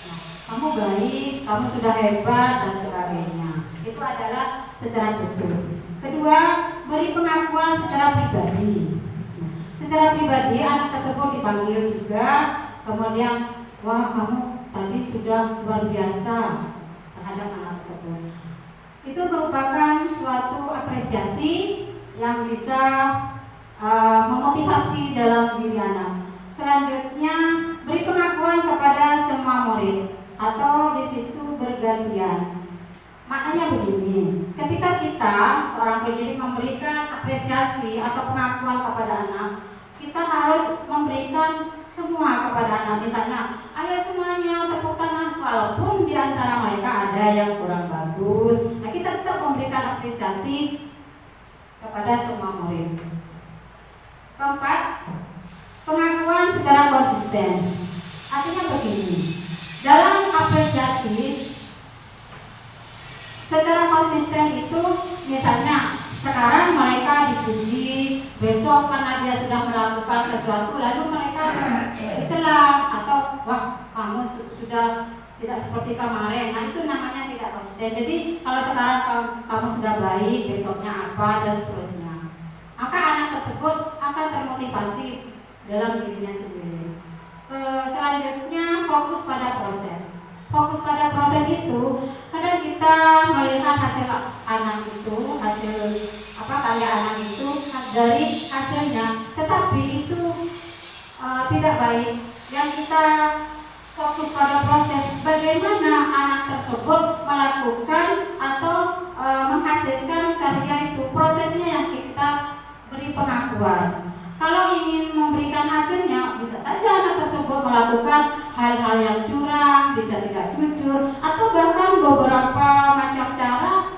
Nah, kamu baik, kamu sudah hebat, dan sebagainya. Itu adalah secara khusus. Kedua, beri pengakuan secara pribadi. Secara pribadi anak tersebut dipanggil juga, kemudian wah kamu tadi sudah luar biasa terhadap anak tersebut. Itu merupakan suatu apresiasi yang bisa memotivasi dalam diri anak. Selanjutnya beri pengakuan kepada semua murid atau di situ bergantian. Maknanya begini, ketika kita seorang pendidik memberikan apresiasi atau pengakuan kepada anak, kita harus memberikan semua kepada anak. Misalnya, ayo semuanya tepuk tangan, walaupun di antara mereka ada yang kurang bagus. Nah, kita tetap memberikan apresiasi kepada semua murid. Keempat, pengakuan secara konsisten. Artinya begini, dalam apresiasi secara konsisten itu, misalnya sekarang mereka dipuji, besok karena dia sudah melakukan sesuatu lalu mereka dicela atau wah kamu sudah tidak seperti kemarin. Nah, itu namanya tidak konsisten. Jadi kalau sekarang kamu sudah baik, besoknya apa dan seterusnya, maka anak tersebut akan termotivasi dalam dirinya sendiri. Selanjutnya fokus pada proses. Fokus pada proses itu kadang kita melihat hasil anak itu, hasil karya anak itu dari hasilnya, tetapi itu tidak baik. Yang kita fokus pada proses, bagaimana anak tersebut melakukan atau menghasilkan karya itu, prosesnya yang kita beri pengakuan. Kalau ingin memberikan hasilnya, bisa saja anak tersebut melakukan hal-hal yang curang, bisa tidak jujur, atau bahkan beberapa macam cara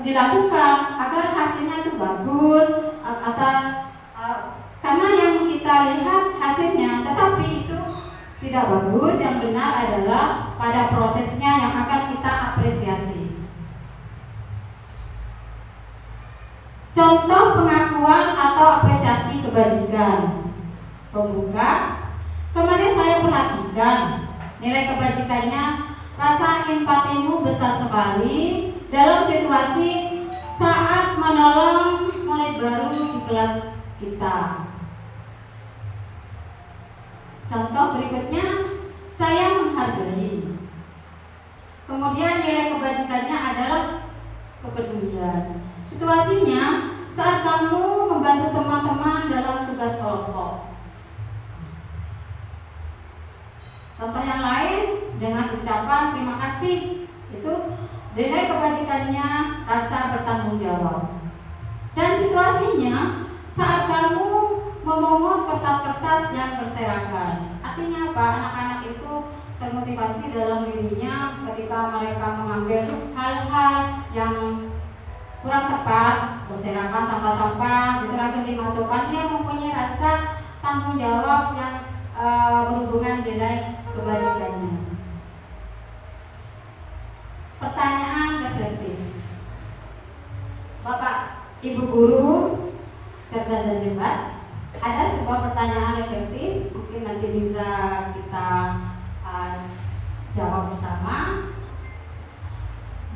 dilakukan agar hasilnya itu bagus, karena yang kita lihat hasilnya, tetapi itu tidak bagus. Yang benar adalah pada prosesnya yang akan kita apresiasi. Contoh pengakuan atau apresiasi kebajikan. Pembuka, kemarin saya perhatikan nilai kebajikannya, rasa empatimu besar sekali dalam situasi saat menolong murid baru di kelas kita. Contoh berikutnya, saya menghargai. Kemudian nilai kebajikannya adalah kepedulian. Situasinya saat kamu membantu teman-teman dalam tugas kelompok. Contoh yang lain dengan ucapan terima kasih, itu nilai kebajikannya rasa bertanggung jawab. Dan situasinya saat kamu memungut kertas-kertas yang berserakan. Artinya apa? Anak-anak itu termotivasi dalam dirinya ketika mereka mengambil hal-hal yang kurang tepat, berserakan sampah-sampah, itu langsung dimasukkan. Dia mempunyai rasa tanggung jawab yang berhubungan nilai kebajikannya. Pertanyaan reflektif. Bapak, Ibu guru, cerdas dan hebat, ada sebuah pertanyaan reflektif, mungkin nanti bisa kita jawab bersama.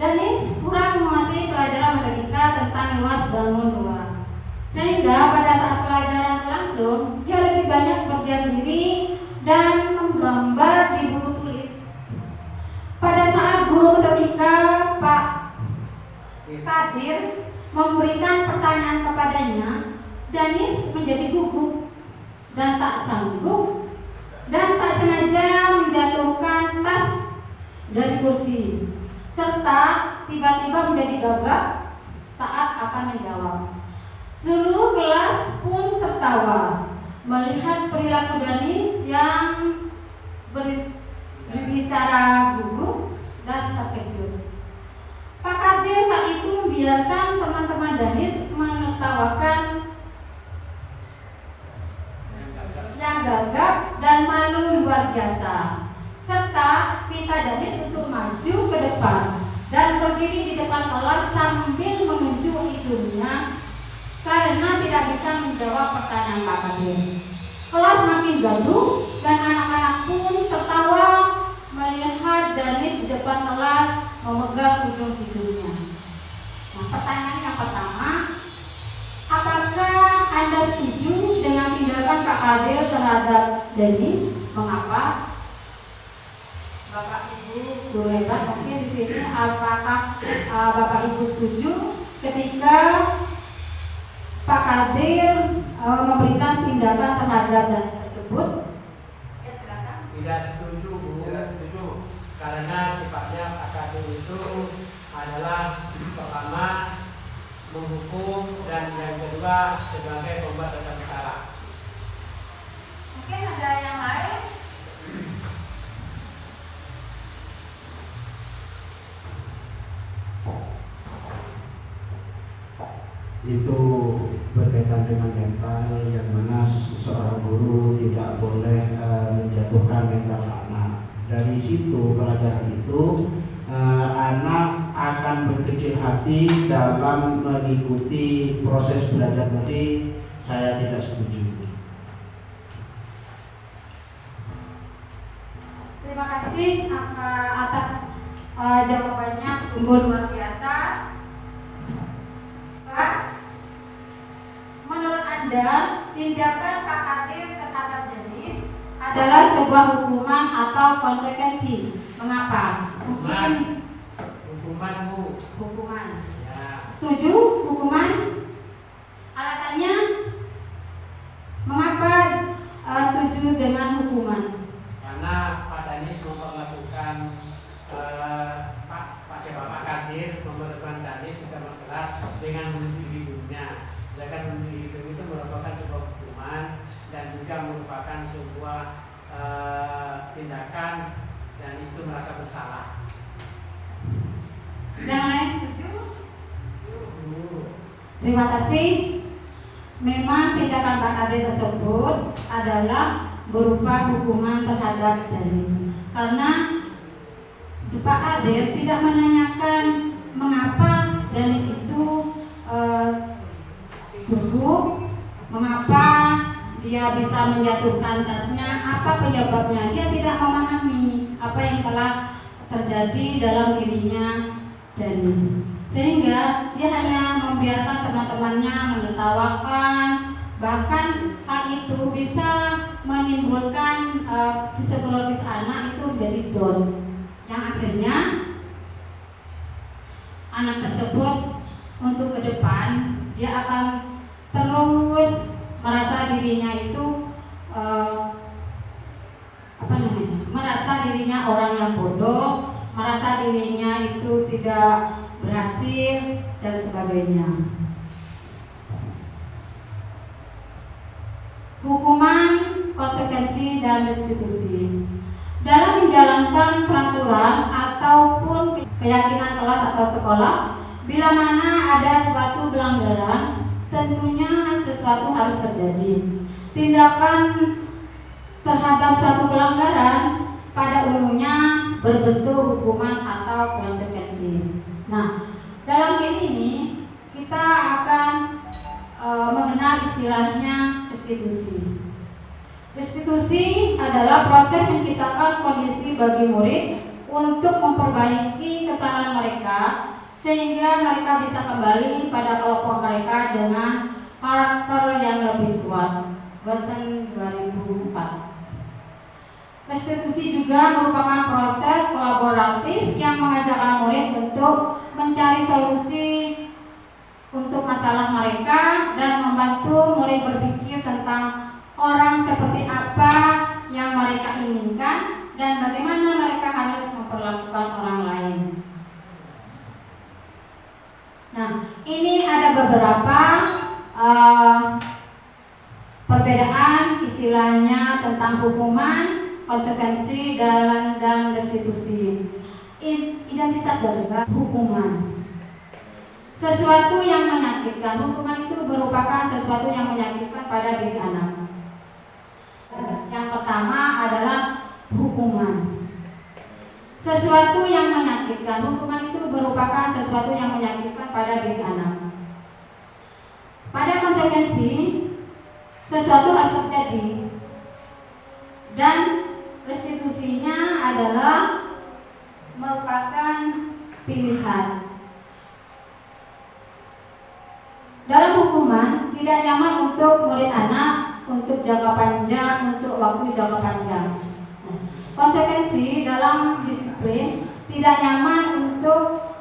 Danis kurang menguasai pelajaran matematika tentang luas bangun ruang, sehingga pada saat pelajaran berlangsung dia lebih banyak berdiam diri dan menggambar di buku tulis. Pada saat guru matematika Pak Kadir memberikan pertanyaan kepadanya, Danis menjadi gugup dan tak sanggup dan tak sengaja menjatuhkan tas dari kursi, serta tiba-tiba menjadi gagap saat akan menjawab. Seluruh kelas pun tertawa melihat perilaku Danis yang berbicara gugup dan terkejut. Pak Kadir saat itu membiarkan teman-teman Danis menertawakan yang gagap dan malu luar biasa, serta minta Danis untuk maju ke depan dan berdiri di depan kelas sambil mengunjuk hidungnya karena tidak bisa menjawab pertanyaan Pak Kadir. Kelas makin gaduh dan anak-anak pun tertawa melihat Danis di depan kelas memegang ujung hidungnya. Nah, pertanyaan yang pertama, apakah Anda setuju dengan tindakan Pak Kadir terhadap Danis? Mengapa? Bapak Ibu Durebat mungkin di sini, apakah Bapak Ibu setuju ketika Pak Kadir memberikan tindakan terhadap Danis tersebut? Ya, silakan. Tidak setuju, Bu. Tidak setuju. Karena sifatnya Pak Kadir itu adalah pertama menghukum dan yang kedua sebagai pembuat tata cara. Mungkin ada yang lain? Itu berkaitan dengan mental, yang mana seorang guru tidak boleh menjatuhkan mental anak. Dari situ, pelajaran itu, anak akan berkecil hati dalam mengikuti proses belajar. Berarti saya tidak setuju. Terima kasih atas jawabannya, sungguh luar biasa. Pak, menurut Anda tindakan Pak Kadir terhadap Danis adalah sebuah hukuman atau konsekuensi? Mengapa? Hukuman, Bu. Hukuman. Ya. Setuju hukuman? Alasannya mengapa setuju dengan hukuman? Karena Pak Danis memperlakukan Pak Kadir memperlakukan Danis ke dalam kelas dengan menunjuk hidungnya. Sedangkan menunjuk hidung itu merupakan sebuah hukuman dan juga merupakan sebuah tindakan dan itu merasa bersalah. Yang lain setuju? Terima kasih. Memang tindakan Pak Kadir tersebut adalah berupa hukuman terhadap Danis. Karena Pak Kadir tidak menanyakan mengapa Danis itu gugup, mengapa dia bisa menjatuhkan tasnya, apa penyebabnya. Dia tidak memahami apa yang telah terjadi dalam dirinya Danis, sehingga dia hanya membiarkan teman-temannya menertawakan. Bahkan hal itu bisa menimbulkan psikologis anak itu menjadi down, yang akhirnya anak tersebut untuk ke depan dia akan terus merasa dirinya itu merasa dirinya orang yang bodoh, merasa dirinya itu tidak berhasil dan sebagainya. Hukuman, konsekuensi, dan restitusi. Dalam menjalankan peraturan ataupun keyakinan kelas atau sekolah, bila mana ada suatu pelanggaran, tentunya sesuatu harus terjadi. Tindakan terhadap suatu pelanggaran pada umumnya berbentuk hukuman atau konsekuensi. Nah, dalam ini kita akan mengenal istilahnya restitusi. Restitusi adalah proses menciptakan kondisi bagi murid untuk memperbaiki kesalahan mereka sehingga mereka bisa kembali pada kelompok mereka dengan karakter yang lebih kuat. Bosen 2004. Restitusi juga merupakan proses kolaboratif yang mengajarkan murid untuk mencari solusi untuk masalah mereka dan membantu murid berpikir tentang orang seperti apa yang mereka inginkan dan bagaimana mereka harus memperlakukan orang lain. Nah, ini ada beberapa perbedaan istilahnya tentang hukuman, konsekuensi, dan restitusi. Identitas dan juga hukuman. sesuatu yang menyakitkan. Hukuman itu merupakan sesuatu yang menyakitkan pada diri anak. Yang pertama adalah hukuman. Sesuatu yang menyakitkan. Hukuman itu merupakan sesuatu yang menyakitkan pada diri anak. Pada konsekuensi, sesuatu harus terjadi dan restitusinya adalah merupakan pilihan. Dalam hukuman tidak nyaman untuk murid anak untuk jangka panjang, untuk waktu jangka panjang. Konsekuensi dalam disiplin tidak nyaman untuk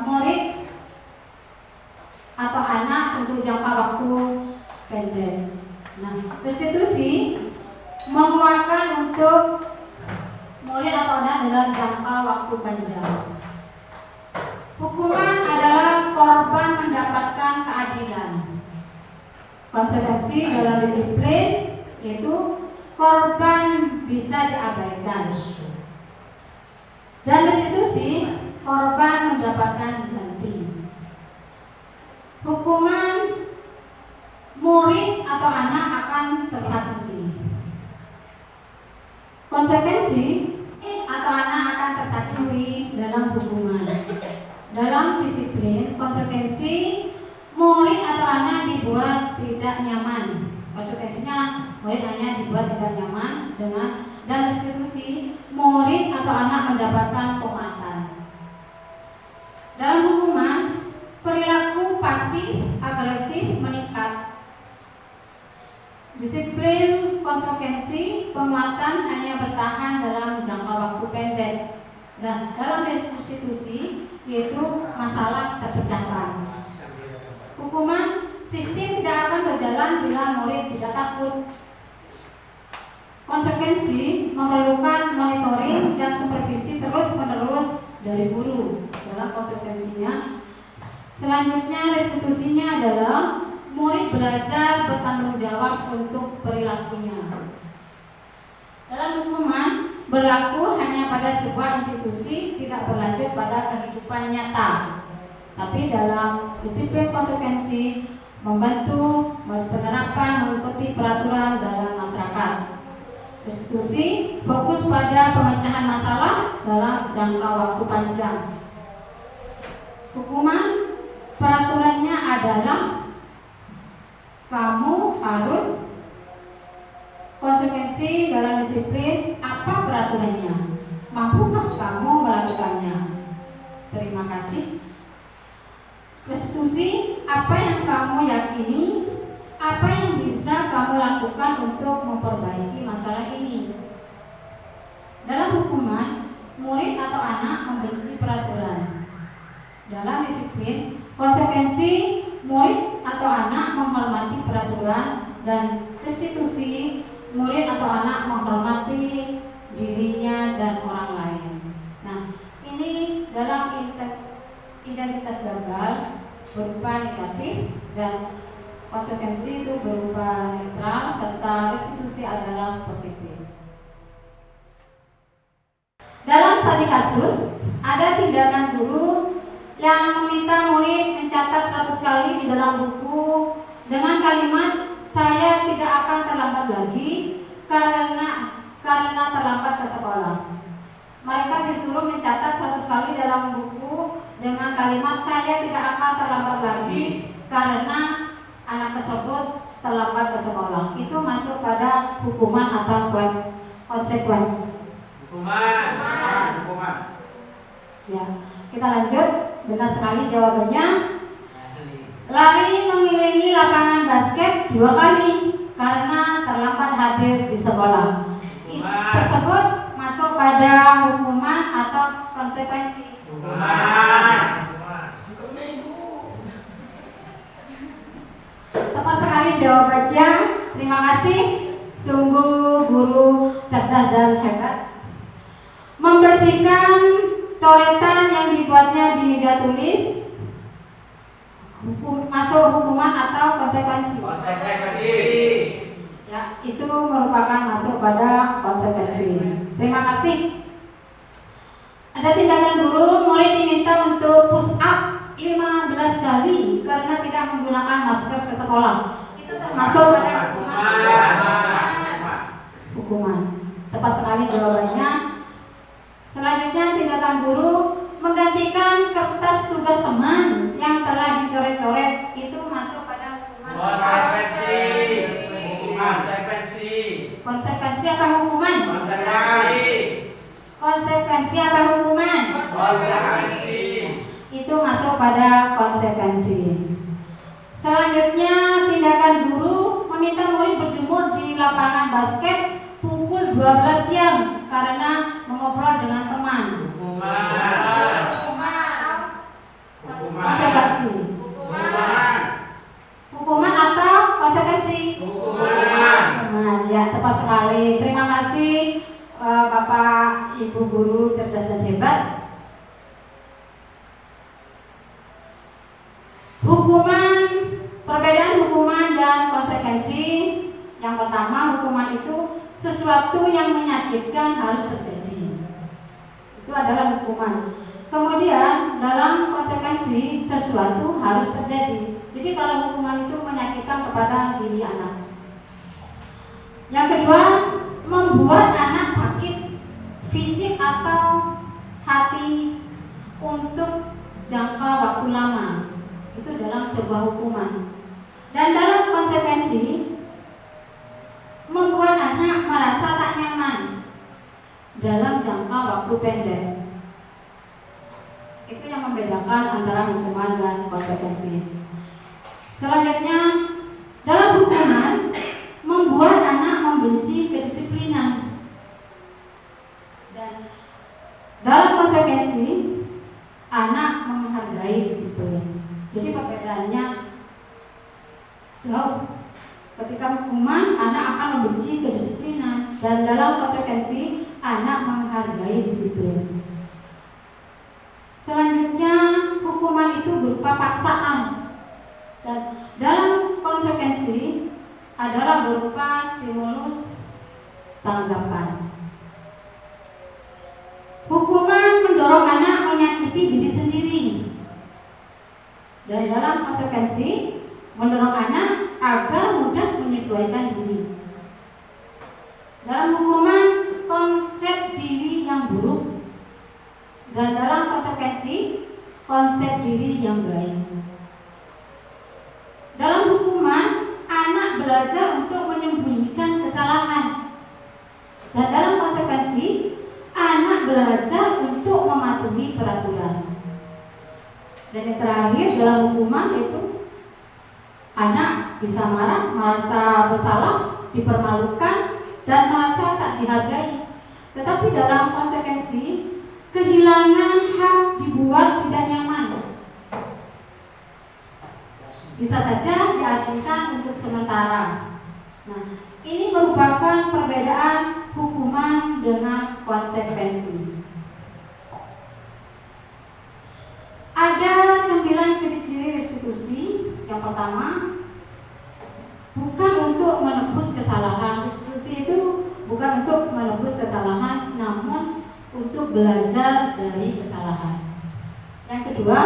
murid atau anak untuk jangka waktu pendek. Nah, restitusi mengeluarkan untuk murid atau anak dalam jangka waktu panjang. Hukuman adalah korban mendapatkan keadilan. Konsekuensi dalam disiplin yaitu korban bisa diabaikan. Dan restitusi korban mendapatkan ganti. Hukuman murid atau anak akan tersakiti. Konsekuensi atau anak akan tersakiti dalam hukuman. Dalam disiplin, konsekuensi murid atau anak dibuat tidak nyaman. Konsekuensinya murid hanya dibuat tidak nyaman dengan dan restitusi murid atau anak mendapatkan penguatan. Dalam hukuman, perilaku pasif agresif meningkat. Disiplin konsekuensi penguatan hanya bertahan dalam jangka waktu pendek. Dan dalam restitusi yaitu masalah terpecahkan. Hukuman sistem tidak akan berjalan bila murid tidak takut. Konsekuensi memerlukan monitoring dan supervisi terus-menerus dari guru dalam konsekuensinya. Selanjutnya restitusinya adalah murid belajar bertanggung jawab untuk perilakunya. Dalam hukuman berlaku hanya pada sebuah institusi, tidak berlanjut pada kehidupan nyata. Tapi dalam disiplin konsekuensi membantu penerapan mengikuti peraturan dalam masyarakat. Restitusi fokus pada pemecahan masalah dalam jangka waktu panjang. Hukuman peraturannya adalah kamu harus. Konsekuensi dalam disiplin apa peraturannya? Mampukah kamu melakukannya? Terima kasih. Restitusi apa yang kamu yakini? Apa yang bisa kamu lakukan untuk memperbaiki masalah ini? Dalam hukuman, murid atau anak membenci peraturan. Dalam disiplin, konsekuensi murid atau anak menghormati peraturan dan restitusi murid atau anak menghormati dirinya dan orang lain. Nah, ini dalam identitas gagal berupa negatif dan konsekuensi itu berupa netral serta restitusi adalah positif. Dalam studi kasus, ada tindakan guru yang meminta murid mencatat 100 kali di dalam buku dengan kalimat saya tidak akan terlambat lagi karena terlambat ke sekolah. Mereka disuruh mencatat 100 kali dalam buku dengan kalimat saya tidak akan terlambat lagi karena anak tersebut terlambat ke sekolah. Itu masuk pada hukuman atau konsekuensi. Hukuman. Ya, kita lanjut. Benar sekali jawabannya. Lari mengelilingi lapangan basket 2 kali karena terlambat hadir di sekolah. Tersebut masuk pada hukuman atau konsekuensi. Tepat sekali jawabannya. Terima kasih. Sungguh guru cerdas dan hebat. Membersihkan coretan yang dibuatnya di meja tulis. Masuk hukuman atau konsekuensi? Ya, itu merupakan masuk pada konsekuensi. Terima kasih. Ada tindakan guru, murid diminta untuk push up 15 kali karena tidak menggunakan masker ke sekolah. Itu termasuk pada hukuman. Tepat sekali jawabannya. Selanjutnya, tindakan guru menggantikan kertas tugas teman yang telah dicoret-coret, itu masuk pada hukuman. Konsekuensi apa hukuman? Konsekuensi apa hukuman? Itu masuk pada konsekuensi. Selanjutnya, tindakan guru meminta murid berjemur di lapangan basket pukul 12 siang karena mengobrol dengan teman. Konsekuensi. Hukuman atau konsekuensi? Hukuman. Ya, tepat sekali. Terima kasih Bapak Ibu guru cerdas dan hebat. Hukuman, perbedaan hukuman dan konsekuensi. Yang pertama, hukuman itu sesuatu yang menyakitkan harus terjadi. Itu adalah hukuman. Kemudian dalam konsekuensi sesuatu harus terjadi. Jadi kalau hukuman itu menyakitkan kepada diri anak. Yang kedua, membuat anak sakit fisik atau hati untuk jangka waktu lama. Itu dalam sebuah hukuman. Dan dalam konsekuensi, membuat anak merasa tak nyaman dalam jangka waktu pendek. Itu yang membedakan antara hukuman dan konsekuensi. Selanjutnya, dalam hukuman, membuat anak membenci kedisiplinan. Dan dalam konsekuensi, anak menghargai disiplin. Jadi perbedaannya jauh. Ketika hukuman, anak akan membenci kedisiplinan, dan dalam konsekuensi, anak menghargai disiplin. Selanjutnya, hukuman itu berupa paksaan, dan dalam konsekuensi adalah berupa stimulus tanggapan. Hukuman mendorong anak menyakiti diri sendiri, dan dalam konsekuensi mendorong anak agar mudah menyesuaikan diri. Dalam hukuman, konsep diri yang buruk, dan dalam konsekuensi konsep diri yang baik. Dalam hukuman, anak belajar untuk menyembunyikan kesalahan, dan dalam konsekuensi anak belajar untuk mematuhi peraturan. Dan yang terakhir dalam hukuman itu anak bisa marah, merasa bersalah, dipermalukan, dan merasa tak dihargai. Tetapi dalam konsekuensi, kehilangan hak dibuat tidak nyaman. Bisa saja diasingkan untuk sementara. Nah, ini merupakan perbedaan hukuman dengan konsekuensi. Ada 9 ciri-ciri restitusi. Yang pertama, bukan untuk menebus kesalahan. Restitusi itu bukan untuk menebus kesalahan, namun untuk belajar dari kesalahan. Yang kedua,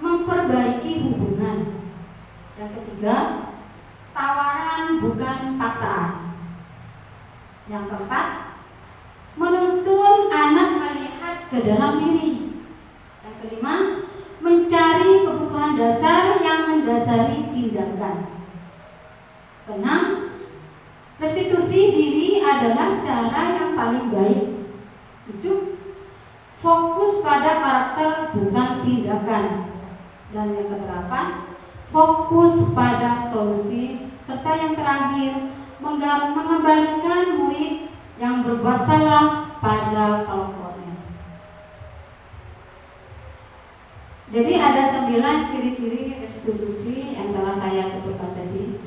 memperbaiki hubungan. Yang ketiga, tawaran bukan paksaan. Yang keempat, menuntun anak melihat ke dalam diri. Yang kelima, mencari kebutuhan dasar yang mendasari tindakan. Keenam, restitusi diri adalah cara yang paling baik. 7, fokus pada karakter bukan tindakan. Dan yang ke-8, fokus pada solusi. Serta yang terakhir, mengembalikan murid yang berbuat salah pada kelompoknya. Jadi ada 9 ciri-ciri restitusi yang telah saya sebutkan tadi.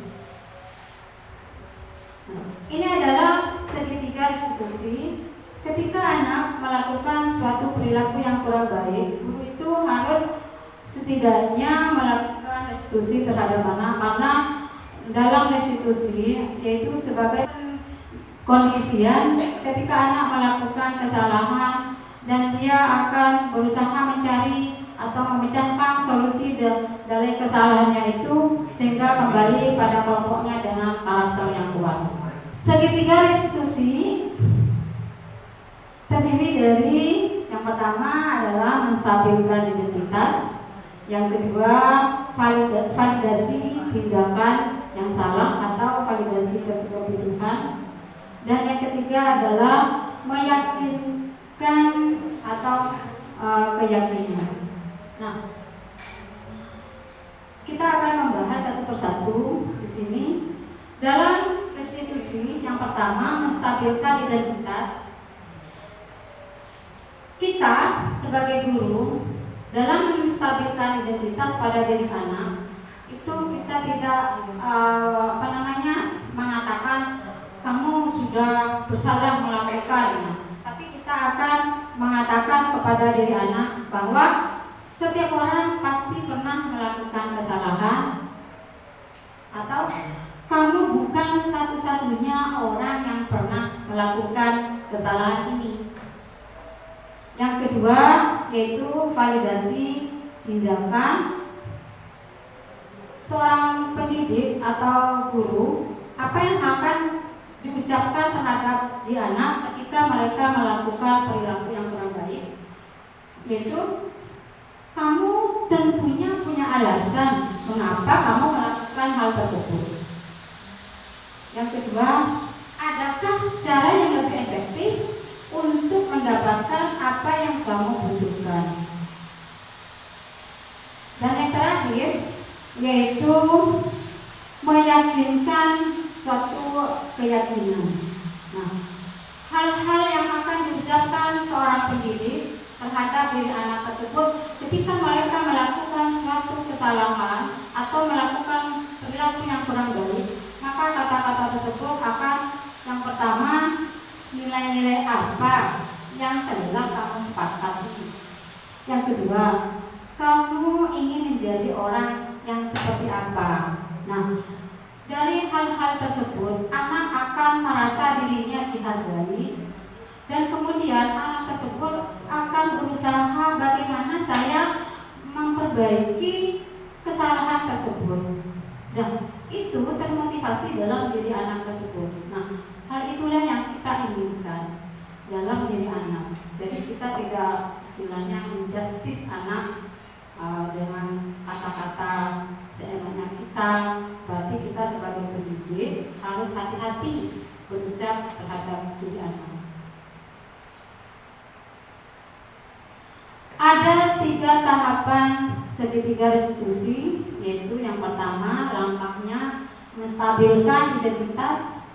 Ini adalah segitiga restitusi. Ketika anak melakukan suatu perilaku yang kurang baik, guru itu harus setidaknya melakukan restitusi terhadap anak, karena dalam restitusi yaitu sebagai kondisian ketika anak melakukan kesalahan dan dia akan berusaha mencari atau memecahkan solusi dari kesalahannya itu sehingga kembali pada kelompoknya dengan karakter yang kuat. Segitiga restitusi terdiri dari yang pertama adalah menstabilkan identitas, yang kedua validasi tindakan yang salah atau validasi kebutuhan, dan yang ketiga adalah meyakinkan atau keyakinan. Nah, kita akan membahas satu persatu di sini. Dalam restitusi yang pertama, menstabilkan identitas. Kita sebagai guru dalam menstabilkan identitas pada diri anak itu kita tidak mengatakan kamu sudah bersalah melakukannya, tapi kita akan mengatakan kepada diri anak bahwa setiap orang pasti pernah melakukan kesalahan, atau kamu bukan satu-satunya orang yang pernah melakukan kesalahan ini. Yang kedua yaitu validasi tindakan. Seorang pendidik atau guru, apa yang akan diucapkan terhadap di anak ketika mereka melakukan perilaku yang kurang baik, yaitu kamu tentunya punya alasan mengapa kamu melakukan hal tersebut. Yang kedua, adakah cara yang lebih efektif untuk mendapatkan apa yang kamu butuhkan? Dan yang terakhir yaitu meyakinkan suatu keyakinan. Nah, hal-hal yang akan diucapkan seorang pendidik terhadap diri anak tersebut ketika mereka melakukan suatu kesalahan atau melakukan perilaku yang kurang baik, maka kata-kata tersebut akan yang pertama, nilai-nilai apa yang telah kamu sepakati. Yang kedua, kamu ingin menjadi orang yang seperti apa. Nah, dari hal-hal tersebut anak akan merasa dirinya dihargai, dan kemudian anak tersebut akan berusaha bagaimana saya memperbaiki kesalahan tersebut. Dan itu termotivasi dalam diri anak tersebut. Nah, hal itulah yang kita inginkan dalam diri anak. Jadi kita tidak istilahnya menjustis anak dengan kata-kata seenaknya kita. Berarti kita sebagai pendidik harus hati-hati berucap terhadap diri anak. Ada 3 tahapan segitiga restitusi, yaitu yang pertama langkahnya menstabilkan identitas,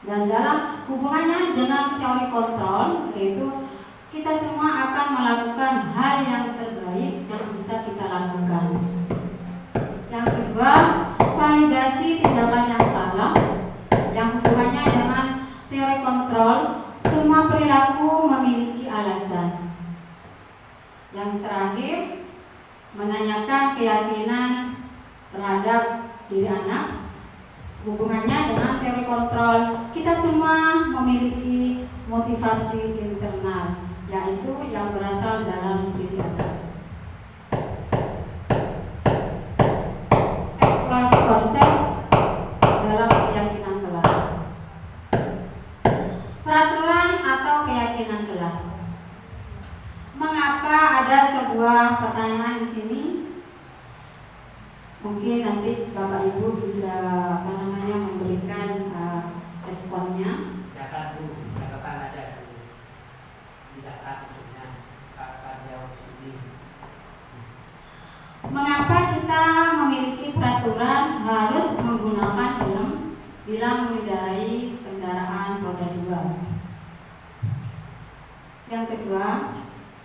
dan dalam hubungannya dengan teori kontrol, yaitu kita semua akan melakukan hal yang terbaik yang bisa kita lakukan. Yang kedua, validasi tindakan yang salah, yang hubungannya dengan teori kontrol, semua perilaku memiliki alasan. Yang terakhir, menanyakan keyakinan terhadap diri anak, hubungannya dengan teori kontrol. Kita semua memiliki motivasi internal, yaitu yang berasal dalam diri anak. Eksplorasi konsep dalam keyakinan kelas. Peraturan atau keyakinan kelas. Mengapa ada sebuah pertanyaan di sini? Mungkin nanti Bapak Ibu bisa memberikan responnya. Catatan aja dulu. Dicatat maksudnya akan jawab di sini. Mengapa kita memiliki peraturan harus menggunakan helm bila mengendarai kendaraan roda 2? Yang kedua,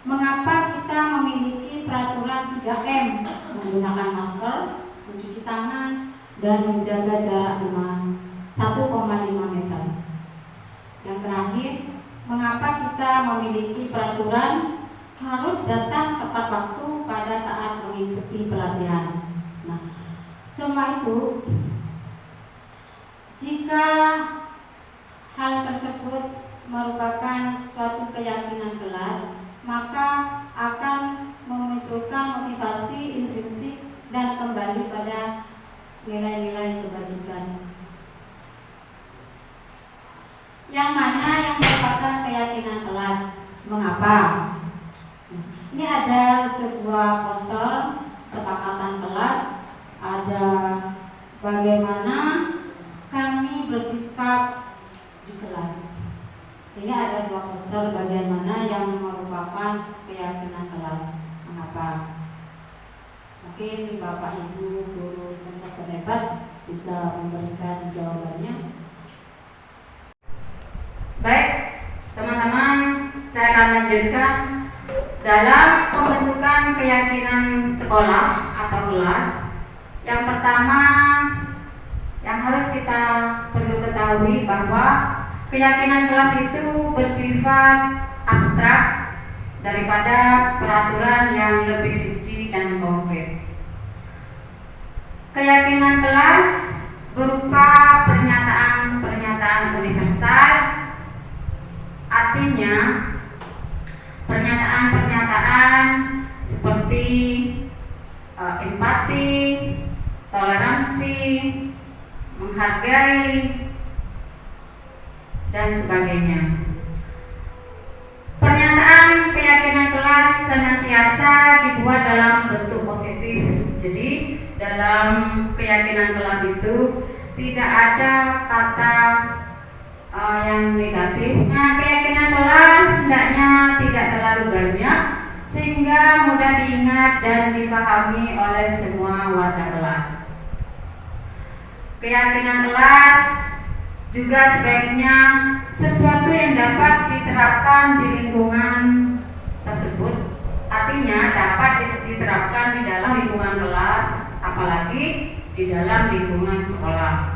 mengapa kita memiliki peraturan 3M, menggunakan masker, mencuci tangan, dan menjaga jarak aman 1,5 meter? Yang terakhir, mengapa kita memiliki peraturan harus datang tepat waktu pada saat mengikuti pelatihan? Nah, semua itu, jika hal tersebut merupakan suatu keyakinan kelas, maka akan memunculkan motivasi intrinsik dan kembali pada nilai-nilai kebajikan. Yang mana yang merupakan keyakinan kelas. Mengapa? Ini ada sebuah poster sepakatan kelas, ada bagaimana kami bersikap di kelas. Ini ada dua poster bagaimana yang merupakan keyakinan kelas. Mengapa? Mungkin Bapak Ibu guru cerdas dan hebat bisa memberikan jawabannya. Baik, teman-teman, saya akan lanjutkan dalam pembentukan keyakinan sekolah atau kelas. Yang pertama yang harus kita perlu ketahui bahwa keyakinan kelas itu bersifat abstrak daripada peraturan yang lebih rinci dan konkret. Keyakinan kelas berupa pernyataan-pernyataan universal. Artinya, pernyataan-pernyataan seperti empati, toleransi, menghargai, dan sebagainya. Pernyataan keyakinan kelas senantiasa dibuat dalam bentuk positif. Jadi, dalam keyakinan kelas itu tidak ada kata yang negatif. Nah, keyakinan kelas hendaknya tidak terlalu banyak sehingga mudah diingat dan dipahami oleh semua warga kelas. Keyakinan kelas juga sebaiknya sesuatu yang dapat diterapkan di lingkungan tersebut. Artinya dapat diterapkan di dalam lingkungan kelas, apalagi di dalam lingkungan sekolah.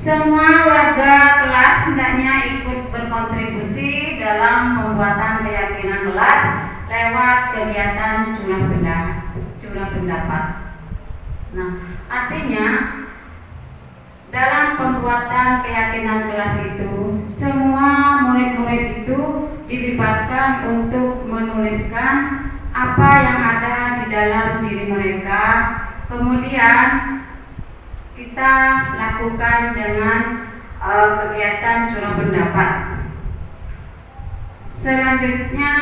Semua warga kelas hendaknya ikut berkontribusi dalam pembuatan keyakinan kelas lewat kegiatan curah pendapat. Nah, artinya dalam pembuatan keyakinan kelas itu semua murid-murid itu dilibatkan untuk menuliskan apa yang ada di dalam diri mereka. Kemudian kita lakukan dengan kegiatan curah pendapat. Selanjutnya,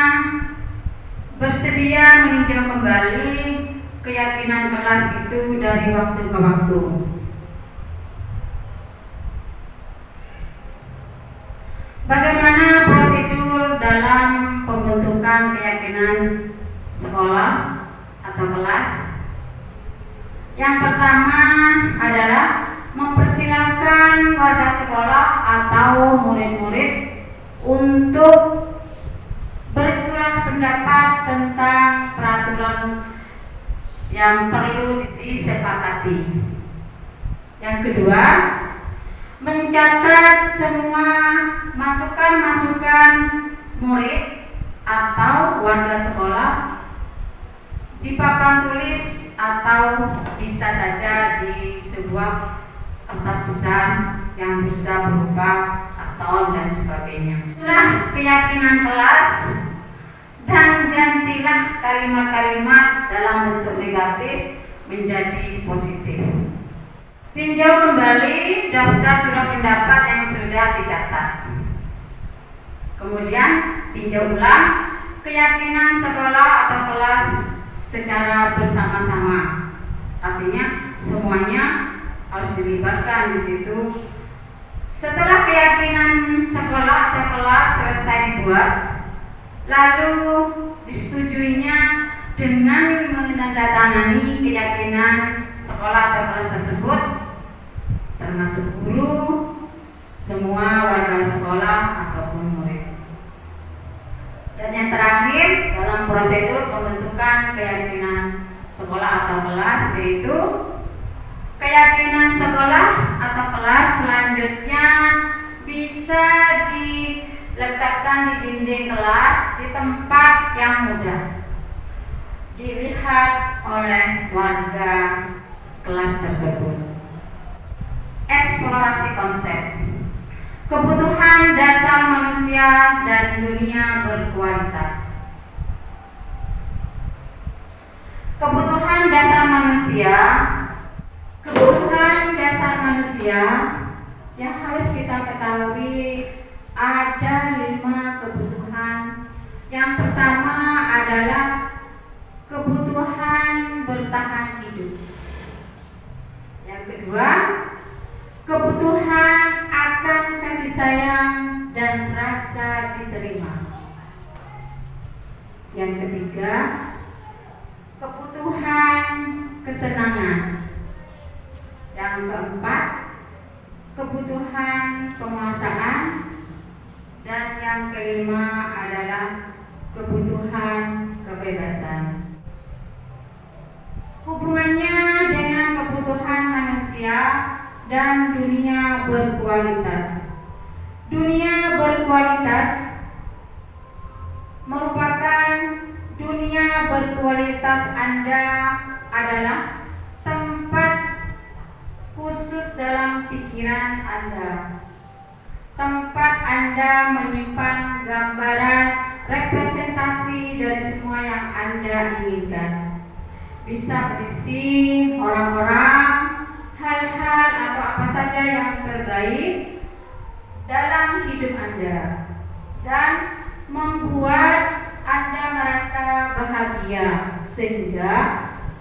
bersedia meninjau kembali keyakinan kelas itu dari waktu ke waktu. Bagaimana prosedur dalam pembentukan keyakinan sekolah atau kelas? Yang pertama adalah mempersilahkan warga sekolah atau murid-murid untuk bercurah pendapat tentang peraturan yang perlu disepakati. Yang kedua, mencatat semua masukan-masukan murid atau warga sekolah di papan tulis atau bisa saja di sebuah kertas besar yang bisa berupa karton dan sebagainya. Itulah keyakinan kelas, dan gantilah kalimat-kalimat dalam bentuk negatif menjadi positif. Tinjau kembali daftar curah pendapat yang sudah dicatat. Kemudian tinjau ulang keyakinan sekolah atau kelas secara bersama-sama. Artinya semuanya harus dilibatkan di situ. Setelah keyakinan sekolah atau kelas selesai dibuat, lalu disetujuinya dengan menandatangani keyakinan sekolah atau kelas tersebut, termasuk guru, semua warga sekolah ataupun murid. Dan yang terakhir dalam prosedur pembentukan keyakinan sekolah atau kelas, yaitu keyakinan sekolah atau kelas selanjutnya bisa diletakkan di dinding kelas di tempat yang mudah dilihat oleh warga kelas tersebut. Eksplorasi konsep. Kebutuhan dasar manusia dari dunia berkualitas. dasar manusia, kebutuhan dasar manusia yang harus kita ketahui ada 5 kebutuhan. Yang pertama adalah kebutuhan bertahan hidup. Yang kedua, kebutuhan akan kasih sayang dan rasa diterima. Yang ketiga, kebutuhan kesenangan. Yang keempat, kebutuhan penguasaan. Dan yang kelima adalah kebutuhan kebebasan. Hubungannya dengan kebutuhan manusia dan dunia berkualitas. Dunia berkualitas merupakan dunia berkualitas Anda adalah tempat khusus dalam pikiran Anda. Tempat Anda menyimpan gambaran representasi dari semua yang Anda inginkan. Bisa berisi orang-orang, hal-hal atau apa saja yang terbaik dalam hidup Anda dan membuat Anda merasa bahagia sehingga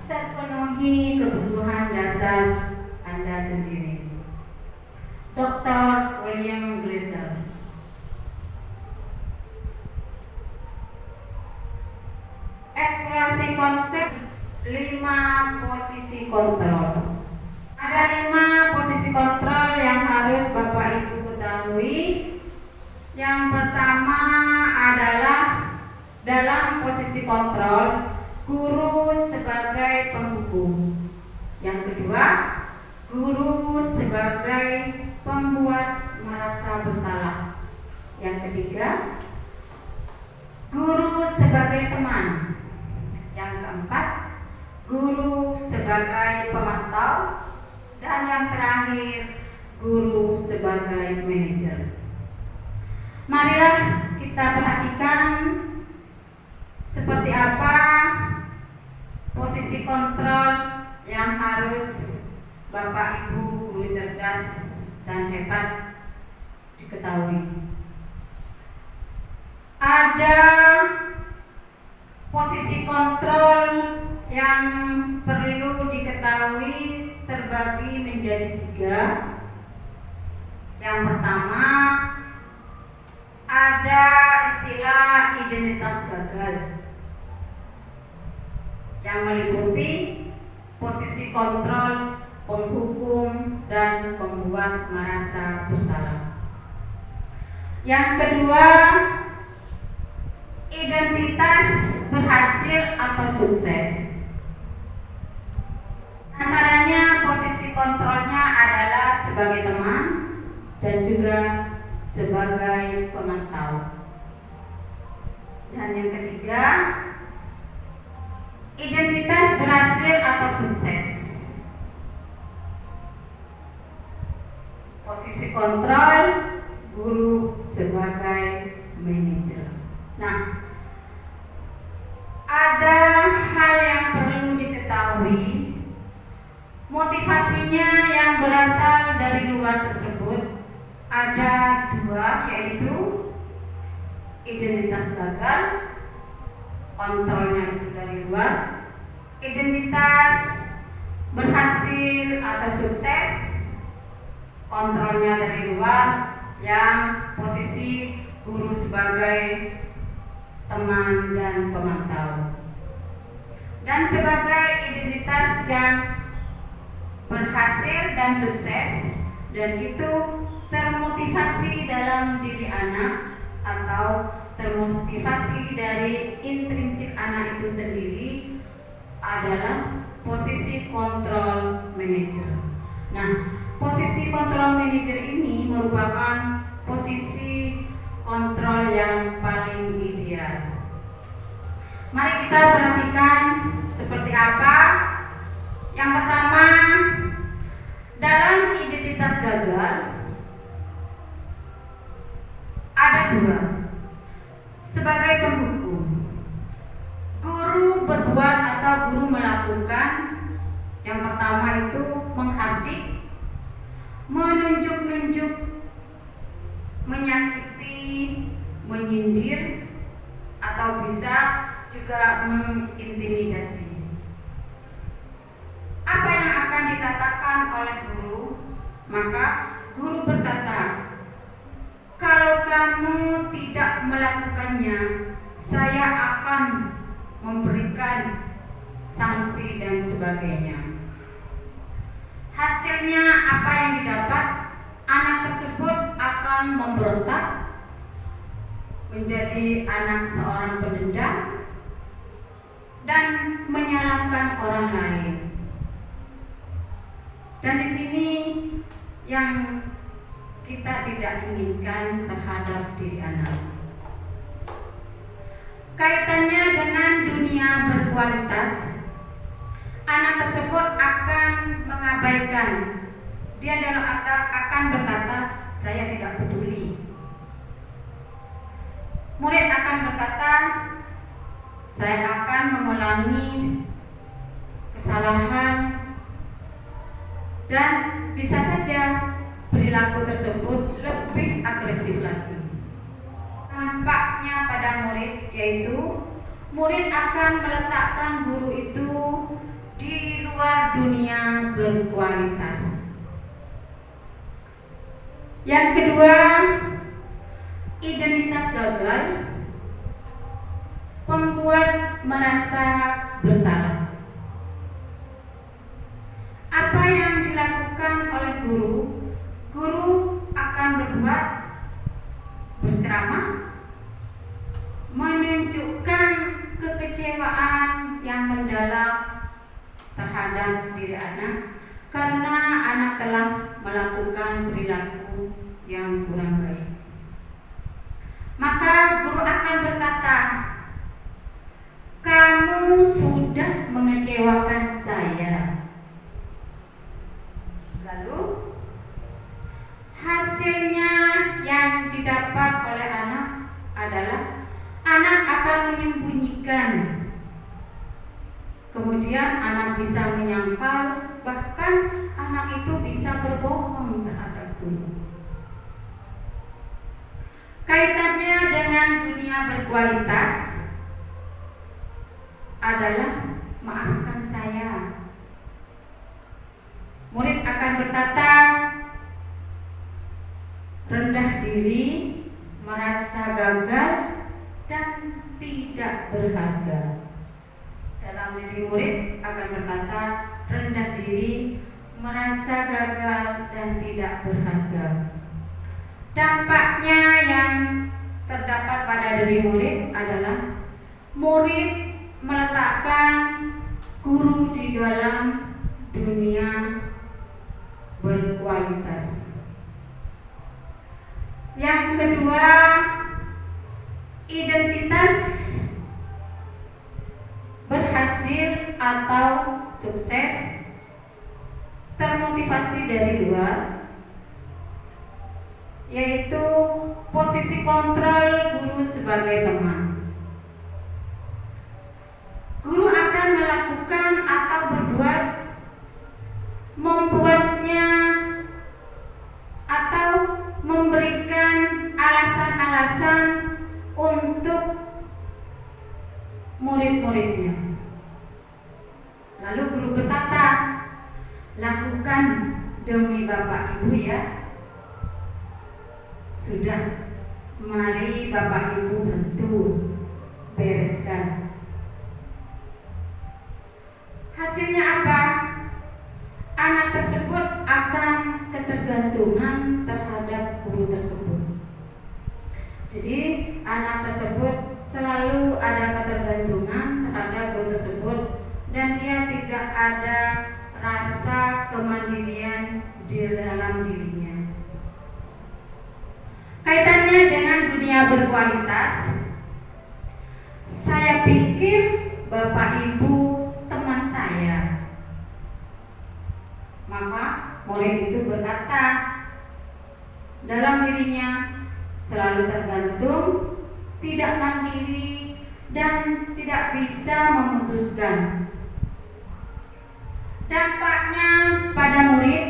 terpenuhi kebutuhan dasar Anda sendiri. Dr. William Glasser. Eksplorasi konsep 5 posisi kontrol. Ada 5 posisi kontrol yang harus Bapak Ibu ketahui. Yang pertama adalah dalam posisi kontrol, guru sebagai penghukum. Yang kedua, guru sebagai pembuat merasa bersalah. Yang ketiga, guru sebagai teman. Yang keempat, guru sebagai pemantau. Dan yang terakhir, guru sebagai manajer. Marilah kita perhatikan seperti apa posisi kontrol yang harus Bapak Ibu guru cerdas dan hebat diketahui. Ada posisi kontrol yang perlu diketahui terbagi menjadi 3. Yang pertama ada istilah identitas gagal yang meliputi posisi kontrol, penghukum, dan pembuat merasa bersalah. Yang kedua, identitas berhasil atau sukses. Antaranya posisi kontrolnya adalah sebagai teman dan juga sebagai pemantau. Dan yang ketiga, identitas berhasil atau sukses. Posisi kontrol, guru sebagai manajer. Nah, ada hal yang perlu diketahui. Motivasinya yang berasal dari luar tersebut ada 2, yaitu identitas gagal, kontrolnya itu dari luar. Identitas berhasil atau sukses, kontrolnya dari luar, yang posisi guru sebagai teman dan pemantau. Dan sebagai identitas yang berhasil dan sukses, dan itu termotivasi dalam diri anak atau termotivasi dari intrinsik anak itu sendiri adalah posisi kontrol manajer. Nah, posisi kontrol manajer ini merupakan posisi kontrol yang paling ideal. Mari kita perhatikan seperti apa. Yang pertama, dalam identitas gagal ada 2. Sebagai penghukum, guru berbuat atau guru melakukan melakukannya, saya akan memberikan sanksi dan sebagainya. Hasilnya apa yang didapat? Anak tersebut akan memberontak, menjadi anak seorang pendendam, dan menyalahkan orang lain. Dan di sini yang kita tidak inginkan terhadap diri anak. Kaitannya dengan dunia berkualitas, anak tersebut akan mengabaikan. Dia akan berkata, saya tidak peduli. Murid akan berkata, saya akan mengulangi kesalahan, dan bisa saja perilaku tersebut lebih agresif lagi. Nampaknya pada murid, yaitu murid akan meletakkan guru itu di luar dunia berkualitas. Yang kedua, identitas gagal membuat merasa bersalah. Apa yang dilakukan oleh guru, guru akan berbuat, berceramah, menunjukkan kekecewaan yang mendalam terhadap diri anak karena anak telah melakukan perilaku yang kurang baik. Maka guru akan berkata, kamu sudah mengecewakan saya. Lalu hasilnya yang didapat oleh anak adalah anak akan menyembunyikan. Kemudian anak bisa menyangkal, bahkan anak itu bisa berbohong terhadap guru. Kaitannya dengan dunia berkualitas adalah maafkan saya. Murid akan berkata, rendah diri, merasa gagal, dan tidak berharga. Dalam diri murid akan berkata, rendah diri, merasa gagal, dan tidak berharga. Dampaknya yang terdapat pada diri murid adalah murid meletakkan guru di dalam dunia berkualitas. Yang kedua, identitas berhasil atau sukses termotivasi dari luar, yaitu posisi kontrol guru sebagai teman. Guru akan melakukan atau berbuat, membuatnya atau memberikan alasan-alasan untuk murid-muridnya. Lalu guru berkata, lakukan demi Bapak Ibu ya. Sudah, mari Bapak Ibu bantu bereskan. Hasilnya apa? Anak tersebut akan ketergantungan terhadap guru tersebut. Jadi anak tersebut selalu ada ketergantungan terhadap guru tersebut, dan dia tidak ada rasa kemandirian di dalam dirinya. Kaitannya dengan dunia berkualitas, saya pikir Bapak Ibu teman saya. Maka murid itu berkata dalam dirinya, selalu tergantung, tidak mandiri, dan tidak bisa memutuskan. Dampaknya pada murid,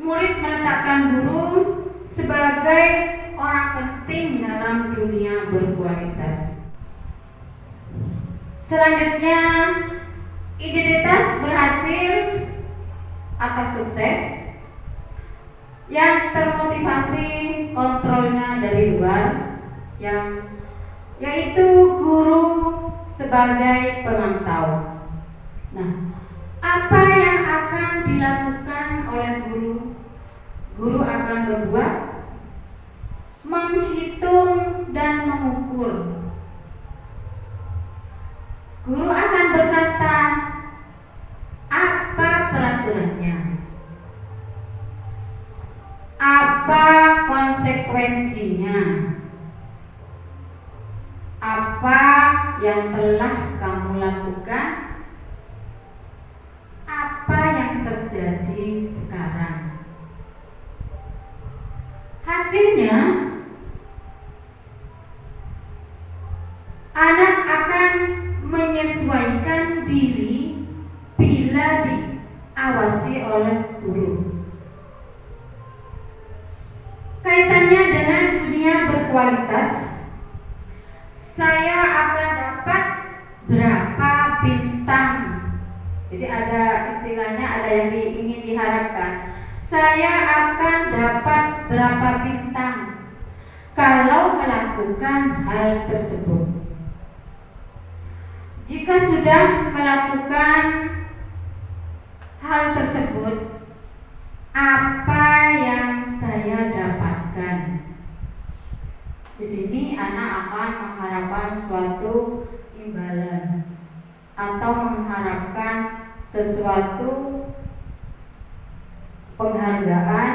murid meletakkan guru sebagai orang penting dalam dunia berkualitas. Selanjutnya, identitas berhasil atau sukses yang termotivasi kontrolnya dari luar, yaitu guru sebagai pemantau. Nah, apa yang akan dilakukan oleh guru? Guru akan berbuat menghitung dan mengukur. Guru akan berkata, apa peraturannya? Apa konsekuensinya? Apa yang telah kamu lakukan? Apa yang terjadi sekarang? Hasilnya, anak akan menyesuaikan diri bila diawasi oleh guru. Kaitannya dengan dunia berkualitas, saya akan dapat berapa bintang. Jadi ada istilahnya, ada yang ingin diharapkan. Saya akan dapat berapa bintang kalau melakukan hal tersebut. Jika sudah melakukan hal tersebut, apa yang saya dapatkan? Di sini anak akan mengharapkan suatu imbalan atau mengharapkan sesuatu penghargaan,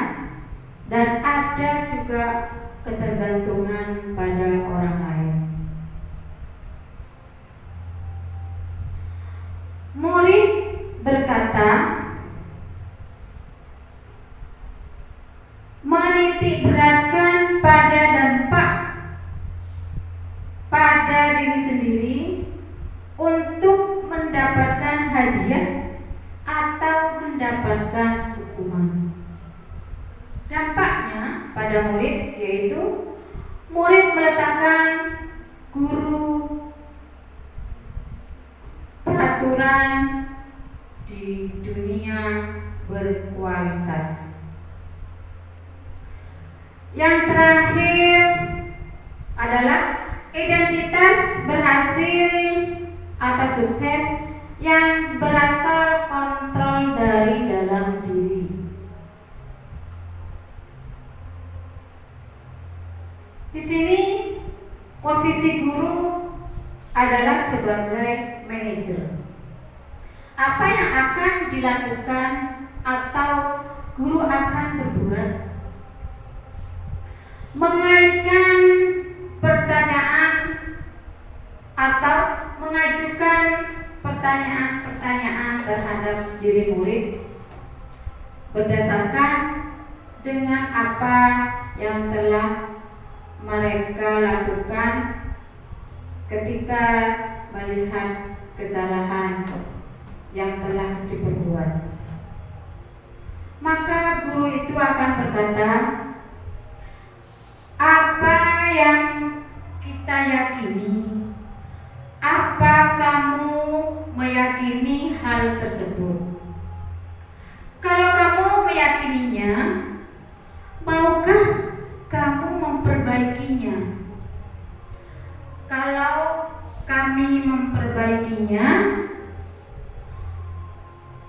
dan ada juga ketergantungan pada orang lain. Murid berkata, menitik beratkan pada dampak pada diri sendiri untuk mendapatkan hadiah atau mendapatkan hukuman. Dampaknya pada murid yaitu murid meletakkan guru peraturan di dunia berkualitas. Yang terakhir adalah identitas berhasil atau sukses yang berasal kontrol dari dalam diri. Di sini posisi guru adalah sebagai manajer. Apa yang akan dilakukan atau guru akan berbuat? Mengaitkan pertanyaan atau mengajukan pertanyaan-pertanyaan terhadap diri murid berdasarkan dengan apa yang telah mereka lakukan ketika melihat kesalahan yang telah diperbuat. Maka guru itu akan berkata, apa yang kita yakini, apa kamu meyakini hal tersebut? Kalau kamu meyakininya, maukah kamu memperbaikinya? Kalau kami memperbaikinya,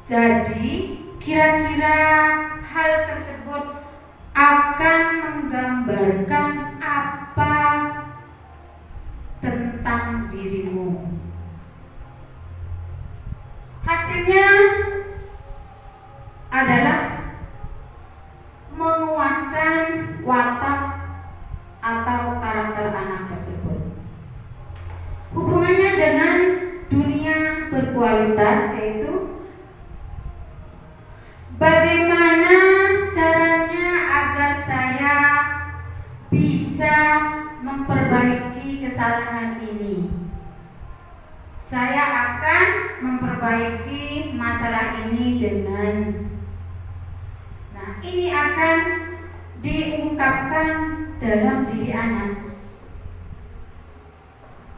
jadi kira-kira hal tersebut akan menggambarkan apa tentang dirimu. Hasilnya adalah menguatkan watak atau karakter anak tersebut. Hubungannya dengan dunia berkualitas yaitu bagaimana caranya agar saya bisa memperbaiki kesalahan ini. Saya akan memperbaiki masalah ini dengan. Nah, ini akan diungkapkan dalam diri anak.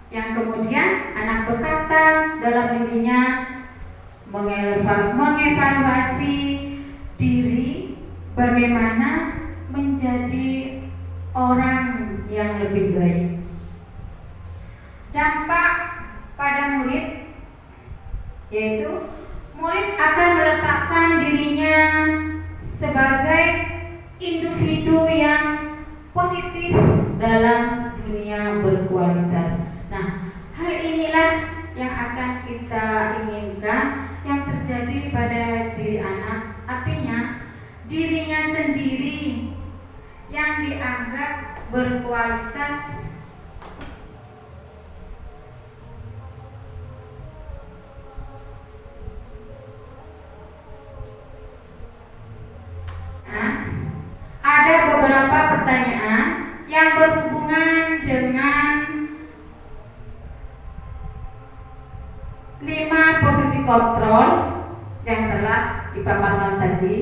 Yang kemudian anak berkata dalam dirinya, mengevaluasi diri bagaimana menjadi orang yang lebih baik. dalam dunia berkualitas. Nah, hal inilah yang akan kita inginkan yang terjadi pada diri anak, artinya dirinya sendiri yang dianggap berkualitas ada beberapa pertanyaan yang berhubungan dengan 5 posisi kontrol yang telah dipaparkan tadi.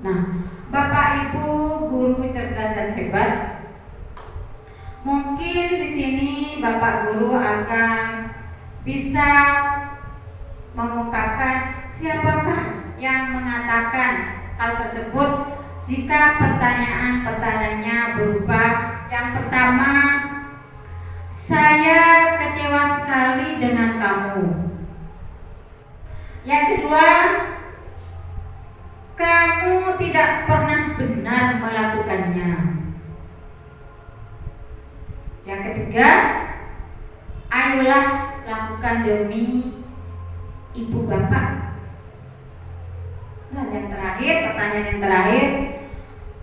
Nah, Bapak Ibu guru cerdas dan hebat, mungkin di sini Bapak guru akan bisa mengungkapkan siapakah yang mengatakan hal tersebut jika pertanyaan-pertanyaannya berupa yang pertama, saya kecewa sekali dengan kamu. Yang kedua, kamu tidak pernah benar melakukannya. Yang ketiga, ayolah lakukan demi ibu bapak. Nah, yang terakhir, pertanyaan yang terakhir,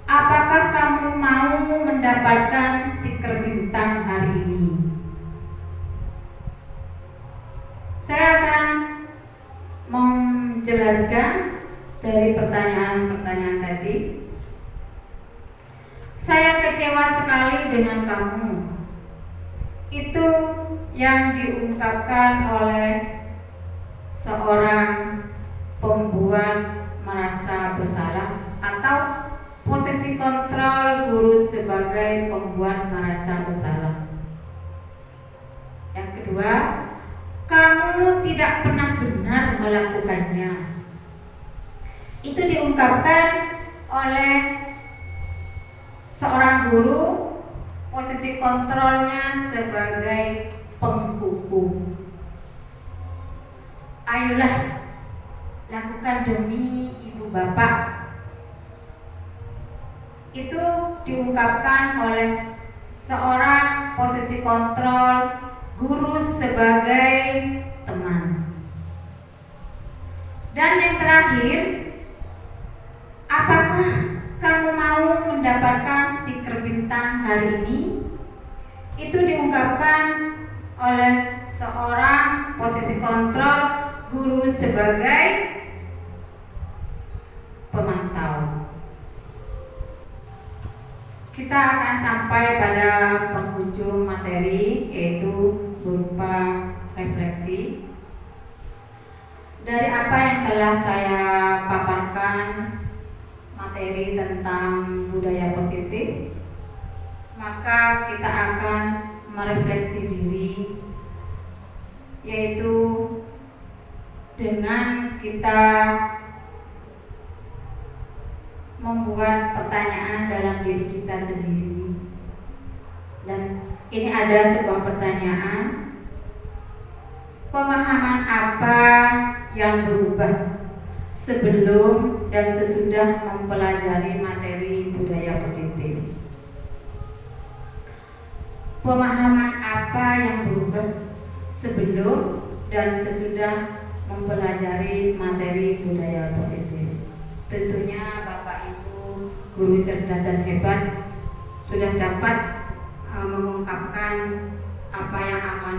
apakah kamu mau mendapatkan stiker bintang hari ini? Saya akan menjelaskan dari pertanyaan-pertanyaan tadi. Saya kecewa sekali dengan kamu. Itu yang diungkapkan oleh seorang pembuat merasa bersalah atau posisi kontrol guru sebagai pembuat merasa bersalah. Yang kedua, kamu tidak pernah benar melakukannya. Itu diungkapkan oleh seorang guru, posisi kontrolnya sebagai penghukum. Ayolah lakukan demi ibu bapak. Itu diungkapkan oleh seorang posisi kontrol guru sebagai teman. Dan yang terakhir, apakah kamu mau mendapatkan stiker bintang hari ini? Itu diungkapkan oleh seorang posisi kontrol guru sebagai pemantau. Kita akan sampai pada penghujung materi, yaitu berupa refleksi. Dari apa yang telah saya paparkan, materi tentang budaya positif, maka kita akan merefleksi diri, yaitu dengan kita membuat pertanyaan dalam diri kita sendiri. Dan ini ada sebuah pertanyaan, pemahaman apa yang berubah sebelum dan sesudah mempelajari materi budaya positif? Pemahaman apa yang berubah sebelum dan sesudah mempelajari materi budaya positif? Tentunya Bapak Ibu guru cerdas dan hebat sudah dapat mengungkapkan apa yang akan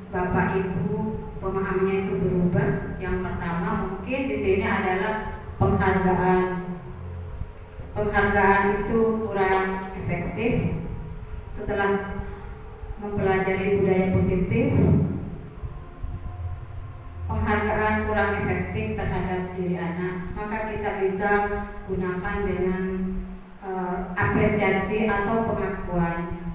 Bapak Ibu pemahamannya itu berubah. Yang pertama mungkin di sini adalah penghargaan. Penghargaan itu kurang efektif. Setelah mempelajari budaya positif, penghargaan kurang efektif terhadap diri anak, maka kita bisa gunakan dengan apresiasi atau pengakuan.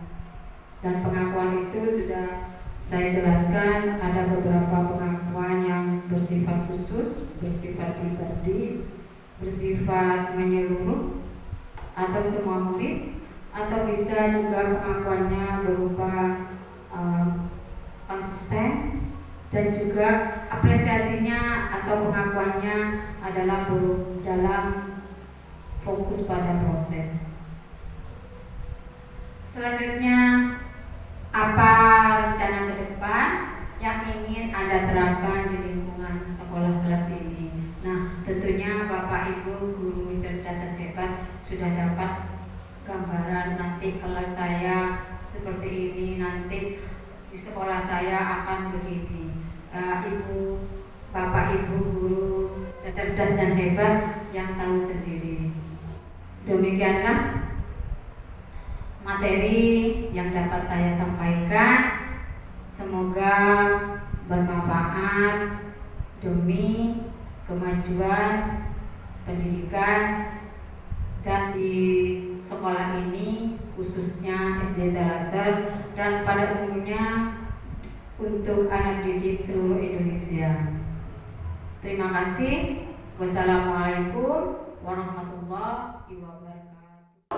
Dan pengakuan itu sudah saya jelaskan, ada beberapa pengakuan yang bersifat khusus, bersifat pribadi, bersifat menyeluruh atau semua murid, atau bisa juga pengakuannya berupa konsisten, dan juga apresiasinya atau pengakuannya adalah dalam fokus pada proses. Selanjutnya di kelas saya seperti ini, nanti di sekolah saya akan begini. Ibu, bapak, ibu guru cerdas dan hebat yang tahu sendiri. Demikianlah materi yang dapat saya sampaikan. Semoga bermanfaat demi kemajuan pendidikan dan di sekolah ini khususnya SD Al-Azhar dan pada umumnya untuk anak didik seluruh Indonesia. Terima kasih. Wassalamualaikum warahmatullahi wabarakatuh.